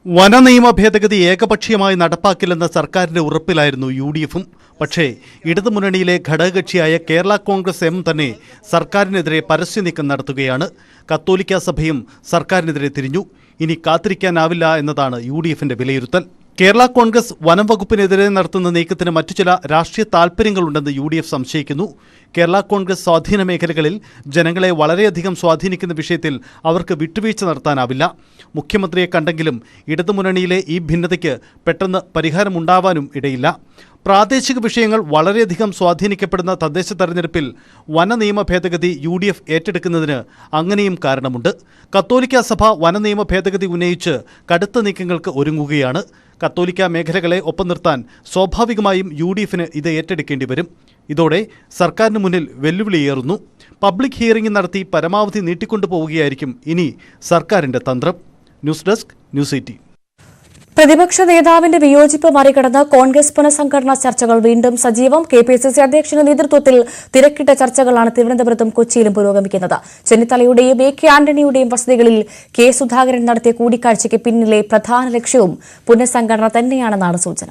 Speaker 16: വനനിയമ ഭേദഗതി ഏകപക്ഷീയമായി നടപ്പാക്കില്ലെന്ന സർക്കാരിന്റെ ഉറപ്പിലായിരുന്നു UDF-ഉം. പക്ഷേ ഇടതുമുന്നണിയിലെ ഘടകകക്ഷിയായ കേരള കോൺഗ്രസ് എം തന്നെ സർക്കാരിനെതിരെ പരസ്യനീക്കം നടത്തുകയാണ്. കത്തോലിക്ക സഭയും സർക്കാരിനെതിരെ തിരിഞ്ഞു. ഇനി കാത്തിരിക്കാനാവില്ല എന്നതാണ് UDF-ന്റെ വിലയിരുത്തൽ. കേരള കോൺഗ്രസ് വനം വകുപ്പിനെതിരെ നടത്തുന്ന നീക്കത്തിന് മറ്റു ചില രാഷ്ട്രീയ താൽപ്പര്യങ്ങളുണ്ടെന്ന് UDF സംശയിക്കുന്നു. കേരള കോൺഗ്രസ് സ്വാധീന മേഖലകളിൽ ജനങ്ങളെ വളരെയധികം സ്വാധീനിക്കുന്ന വിഷയത്തിൽ അവർക്ക് വിട്ടുവീഴ്ച നടത്താനാവില്ല. മുഖ്യമന്ത്രിയെ കണ്ടെങ്കിലും ഇടതുമുന്നണിയിലെ ഈ ഭിന്നതയ്ക്ക് പെട്ടെന്ന് പരിഹാരമുണ്ടാവാനും ഇടയില്ല. പ്രാദേശിക വിഷയങ്ങൾ വളരെയധികം സ്വാധീനിക്കപ്പെടുന്ന തദ്ദേശ തെരഞ്ഞെടുപ്പിൽ വനനിയമ ഭേദഗതി UDF ഏറ്റെടുക്കുന്നതിന് അങ്ങനെയും കാരണമുണ്ട്. കത്തോലിക്ക സഭ വനനിയമ ഭേദഗതി ഉന്നയിച്ച് കടുത്ത നീക്കങ്ങൾക്ക് ഒരുങ്ങുകയാണ്. കത്തോലിക്ക മേഖലകളെ ഒപ്പം നിർത്താൻ സ്വാഭാവികമായും UDFന് ഇത് ഏറ്റെടുക്കേണ്ടി വരും. ഇതോടെ സർക്കാരിന് മുന്നിൽ വെല്ലുവിളിയേറുന്നു. പബ്ലിക് ഹിയറിംഗ് നടത്തി പരമാവധി നീട്ടിക്കൊണ്ടുപോവുകയായിരിക്കും ഇനി സർക്കാരിന്റെ തന്ത്രം. News desk, news 18.
Speaker 1: പ്രതിപക്ഷ നേതാവിന്റെ വിയോജിപ്പ് മറികടന്ന് കോൺഗ്രസ് പുനഃസംഘടനാ ചർച്ചകൾ വീണ്ടും സജീവം. KPCC അധ്യക്ഷന്റെ നേതൃത്വത്തിൽ തിരക്കിട്ട ചർച്ചകളാണ് തിരുവനന്തപുരത്തും കൊച്ചിയിലും പുരോഗമിക്കുന്നത്. ചെന്നിത്തലയുടെയും AK ആന്റണിയുടെയും വസതികളിൽ K സുധാകരൻ നടത്തിയ കൂടിക്കാഴ്ചയ്ക്ക് പിന്നിലെ പ്രധാന ലക്ഷ്യവും പുനഃസംഘടന തന്നെയാണെന്നാണ് സൂചന.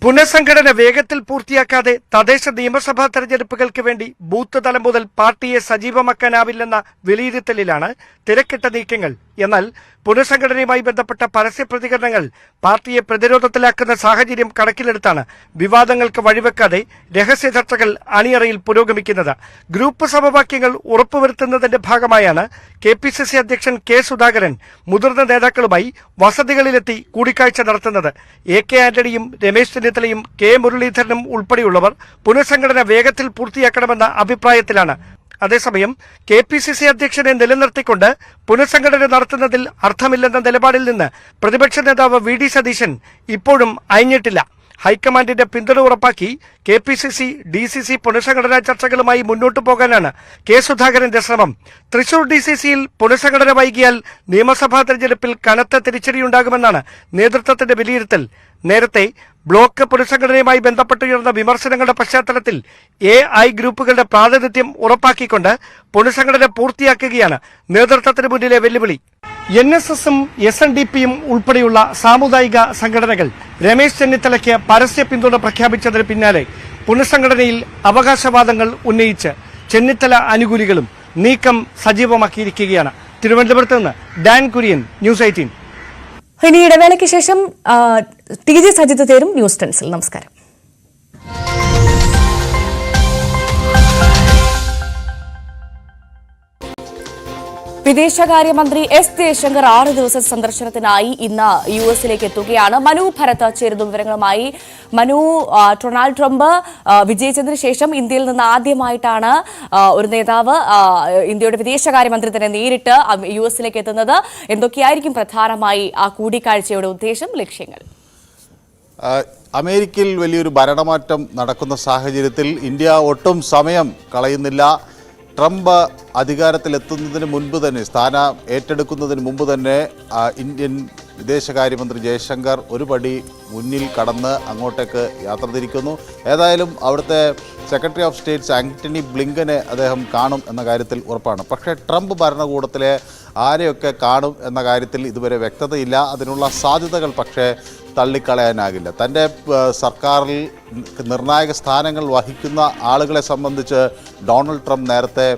Speaker 4: പുനഃസംഘടന വേഗത്തിൽ പൂർത്തിയാക്കാതെ തദ്ദേശ നിയമസഭാ തെരഞ്ഞെടുപ്പുകൾക്ക് വേണ്ടി ബൂത്ത് തലം മുതൽ പാർട്ടിയെ സജീവമാക്കാനാവില്ലെന്ന വിലയിരുത്തലിലാണ് തിരക്കിട്ട നീക്കങ്ങൾ. എന്നാൽ പുനഃസംഘടനയുമായി ബന്ധപ്പെട്ട പരസ്യ പ്രതികരണങ്ങൾ പാർട്ടിയെ പ്രതിരോധത്തിലാക്കുന്ന സാഹചര്യം കണക്കിലെടുത്താണ് വിവാദങ്ങൾക്ക് വഴിവെക്കാതെ രഹസ്യ ചർച്ചകൾ അണിയറയിൽ പുരോഗമിക്കുന്നത്. ഗ്രൂപ്പ് സമവാക്യങ്ങൾ ഉറപ്പുവരുത്തുന്നതിന്റെ ഭാഗമായാണ് KPCC അധ്യക്ഷൻ K സുധാകരൻ മുതിർന്ന നേതാക്കളുമായി വസതികളിലെത്തി കൂടിക്കാഴ്ച നടത്തുന്നത്. AK ആന്റണിയും രമേശ് ചെന്നിത്തലയും K മുരളീധരനും ഉൾപ്പെടെയുള്ളവർ പുനഃസംഘടന വേഗത്തിൽ പൂർത്തിയാക്കണമെന്ന അഭിപ്രായത്തിലാണ്. അതേസമയം KPCC അധ്യക്ഷനെ നിലനിർത്തിക്കൊണ്ട് പുനഃസംഘടന നടത്തുന്നതിൽ അർത്ഥമില്ലെന്ന നിലപാടിൽ നിന്ന് പ്രതിപക്ഷ നേതാവ് VD സതീശൻ ഇപ്പോഴും അയഞ്ഞിട്ടില്ല. ഹൈക്കമാൻഡിന്റെ പിന്തുണ ഉറപ്പാക്കി KPCC DCC പുനഃസംഘടനാ ചർച്ചകളുമായി മുന്നോട്ടു പോകാനാണ് K സുധാകരന്റെ ശ്രമം. തൃശൂർ DCCയിൽ പുനഃസംഘടന വൈകിയാൽ നിയമസഭാ തെരഞ്ഞെടുപ്പിൽ കനത്ത തിരിച്ചടിയുണ്ടാകുമെന്നാണ് നേതൃത്വത്തിന്റെ വിലയിരുത്തൽ. നേരത്തെ ബ്ലോക്ക് പുനഃസംഘടനയുമായി ബന്ധപ്പെട്ടുയർന്ന വിമർശനങ്ങളുടെ പശ്ചാത്തലത്തിൽ AI ഗ്രൂപ്പുകളുടെ പ്രാതിനിധ്യം ഉറപ്പാക്കിക്കൊണ്ട് പുനഃസംഘടന പൂർത്തിയാക്കുകയാണ് നേതൃത്വത്തിന് മുന്നിലെ വെല്ലുവിളി. NSSും SNDPയും ഉൾപ്പെടെയുള്ള സാമുദായിക സംഘടനകൾ രമേശ് ചെന്നിത്തലയ്ക്ക് പരസ്യ പിന്തുണ പ്രഖ്യാപിച്ചതിന് പിന്നാലെ പുനഃസംഘടനയിൽ അവകാശവാദങ്ങൾ ഉന്നയിച്ച് ചെന്നിത്തല അനുകൂലികളും നീക്കം സജീവമാക്കിയിരിക്കുകയാണ്. തിരുവനന്തപുരത്ത് നിന്ന് ഡാൻ കുര്യൻ, ന്യൂസ് 18.
Speaker 1: ഇനി ഇടവേളയ്ക്ക് ശേഷം TJ സജിത്ത് ചേരും ന്യൂസ് 10. നമസ്കാരം. വിദേശകാര്യമന്ത്രി S ജയശങ്കർ 6 ദിവസ സന്ദർശനത്തിനായി ഇന്ന് US-ലേക്ക് എത്തുകയാണ്. മനു ഭരത് ചേരുന്ന വിവരങ്ങളുമായി. മനു, ഡൊണാൾഡ് ട്രംപ് വിജയിച്ചതിന് ശേഷം ഇന്ത്യയിൽ നിന്ന് ആദ്യമായിട്ടാണ് ഒരു നേതാവ് ഇന്ത്യയുടെ വിദേശകാര്യമന്ത്രി തന്നെ നേരിട്ട് US-ലേക്ക് എത്തുന്നത്. എന്തൊക്കെയായിരിക്കും പ്രധാനമായി ആ കൂടിക്കാഴ്ചയുടെ ഉദ്ദേശം, ലക്ഷ്യങ്ങൾ?
Speaker 14: അമേരിക്കയിൽ വലിയൊരു ഭരണമാറ്റം നടക്കുന്ന സാഹചര്യത്തിൽ ഇന്ത്യ ഒട്ടും സമയം കളയുന്നില്ല. ട്രംപ് അധികാരത്തിലെത്തുന്നതിന് മുൻപ് തന്നെ, സ്ഥാനം ഏറ്റെടുക്കുന്നതിന് മുമ്പ് തന്നെ ഇന്ത്യൻ വിദേശകാര്യമന്ത്രി ജയശങ്കർ ഒരു പടി മുന്നിൽ കടന്ന് അങ്ങോട്ടേക്ക് യാത്ര തിരിക്കുന്നു. ഏതായാലും അവിടുത്തെ സെക്രട്ടറി ഓഫ് സ്റ്റേറ്റ്സ് ആന്റണി ബ്ലിങ്കനെ അദ്ദേഹം കാണും എന്ന കാര്യത്തിൽ ഉറപ്പാണ്. പക്ഷേ ട്രംപ് ഭരണകൂടത്തിലെ ആരെയൊക്കെ കാണും എന്ന കാര്യത്തിൽ ഇതുവരെ വ്യക്തതയില്ല. അതിനുള്ള സാധ്യതകൾ പക്ഷേ തള്ളിക്കളയാനാകില്ല. തൻ്റെ സർക്കാരിൽ നിർണായക സ്ഥാനങ്ങൾ വഹിക്കുന്ന ആളുകളെ സംബന്ധിച്ച് ഡൊണാൾഡ് ട്രംപ് നേരത്തെ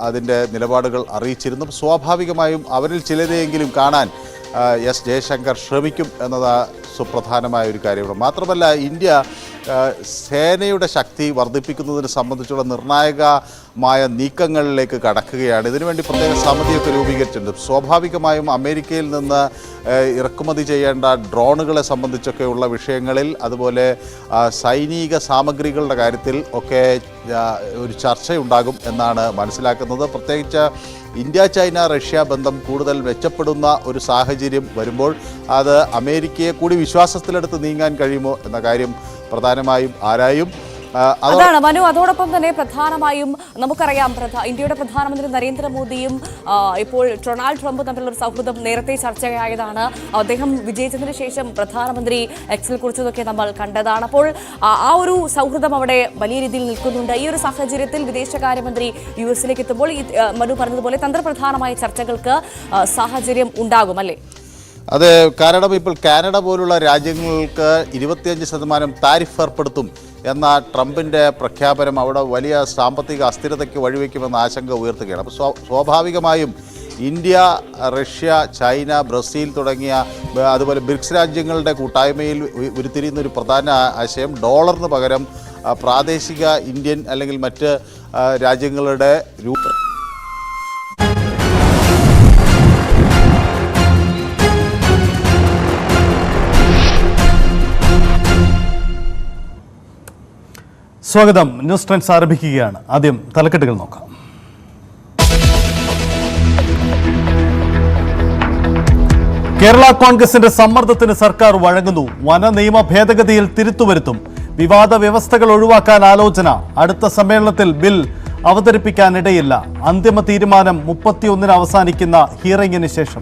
Speaker 14: അതിൻ്റെ നിലപാടുകൾ അറിയിച്ചിരുന്നു. സ്വാഭാവികമായും അവരിൽ ചിലരെയെങ്കിലും കാണാൻ S ജയശങ്കർ ശ്രമിക്കും എന്നത് സുപ്രധാനമായ ഒരു കാര്യമാണ്. മാത്രമല്ല, ഇന്ത്യ സേനയുടെ ശക്തി വർദ്ധിപ്പിക്കുന്നതിനെ സംബന്ധിച്ചുള്ള നിർണായകമായ നീക്കങ്ങളിലേക്ക് കടക്കുകയാണ്. ഇതിനുവേണ്ടി പ്രത്യേക സമിതിയൊക്കെ രൂപീകരിച്ചിട്ടുണ്ട്. സ്വാഭാവികമായും അമേരിക്കയിൽ നിന്ന് ഇറക്കുമതി ചെയ്യേണ്ട ഡ്രോണുകളെ സംബന്ധിച്ചൊക്കെയുള്ള വിഷയങ്ങളിൽ, അതുപോലെ സൈനിക സാമഗ്രികളുടെ കാര്യത്തിൽ ഒക്കെ ഒരു ചർച്ചയുണ്ടാകും എന്നാണ് മനസ്സിലാക്കുന്നത്. പ്രത്യേകിച്ച് ഇന്ത്യ ചൈന റഷ്യ ബന്ധം കൂടുതൽ മെച്ചപ്പെടുന്ന ഒരു സാഹചര്യം വരുമ്പോൾ അത് അമേരിക്കയെ കൂടി വിശ്വാസത്തിലെടുത്ത് നീങ്ങാൻ കഴിയുമോ എന്ന കാര്യം പ്രധാനമായും ആരായും.
Speaker 1: അതാണ് മനു. അതോടൊപ്പം തന്നെ പ്രധാനമായും നമുക്കറിയാം, ഇന്ത്യയുടെ പ്രധാനമന്ത്രി നരേന്ദ്രമോദിയും ഇപ്പോൾ ഡൊണാൾഡ് ട്രംപ് തമ്മിലുള്ള ഒരു സൗഹൃദം നേരത്തെ ചർച്ചയായതാണ്. അദ്ദേഹം വിജയിച്ചതിന് ശേഷം പ്രധാനമന്ത്രി എക്സിൽ കുറിച്ചതൊക്കെ നമ്മൾ കണ്ടതാണ്. അപ്പോൾ ആ ഒരു സൗഹൃദം അവിടെ വലിയ രീതിയിൽ നിൽക്കുന്നുണ്ട്. ഈ ഒരു സാഹചര്യത്തിൽ വിദേശകാര്യമന്ത്രി US-ലേക്ക് എത്തുമ്പോൾ മനു പറഞ്ഞതുപോലെ തന്ത്രപ്രധാനമായ ചർച്ചകൾക്ക് സാഹചര്യം ഉണ്ടാകും, അല്ലേ?
Speaker 14: അതെ, കാരണം ഇപ്പോൾ കാനഡ പോലുള്ള രാജ്യങ്ങൾക്ക് 25% താരിഫ് ഏർപ്പെടുത്തും എന്ന ട്രംപിൻ്റെ പ്രഖ്യാപനം അവിടെ വലിയ സാമ്പത്തിക അസ്ഥിരതയ്ക്ക് വഴിവെക്കുമെന്ന ആശങ്ക ഉയർത്തുകയാണ്. അപ്പോൾ സ്വാഭാവികമായും ഇന്ത്യ, റഷ്യ, ചൈന, ബ്രസീൽ തുടങ്ങിയ അതുപോലെ ബ്രിക്സ് രാജ്യങ്ങളുടെ കൂട്ടായ്മയിൽ ഉരുത്തിരിയുന്ന ഒരു പ്രധാന ആശയം ഡോളറിന് പകരം പ്രാദേശിക ഇന്ത്യൻ അല്ലെങ്കിൽ മറ്റ് രാജ്യങ്ങളുടെ രൂപ.
Speaker 16: സ്വാഗതം. ന്യൂസ് ട്രെൻഡ്സ് ആരംഭിക്കുകയാണ്. ആദ്യം തലക്കെട്ടുകൾ നോക്കാം. കേരള കോൺഗ്രസിന്റെ സമ്മർദ്ദത്തിന് സർക്കാർ വഴങ്ങുന്നു. വന നിയമ ഭേദഗതിയിൽ തിരുത്തുവരുത്തും. വിവാദ വ്യവസ്ഥകൾ ഒഴിവാക്കാൻ ആലോചന. അടുത്ത സമ്മേളനത്തിൽ ബിൽ അവതരിപ്പിക്കാനിടയില്ല. അന്തിമ തീരുമാനം 31-ന് അവസാനിക്കുന്ന ഹിയറിംഗിന് ശേഷം.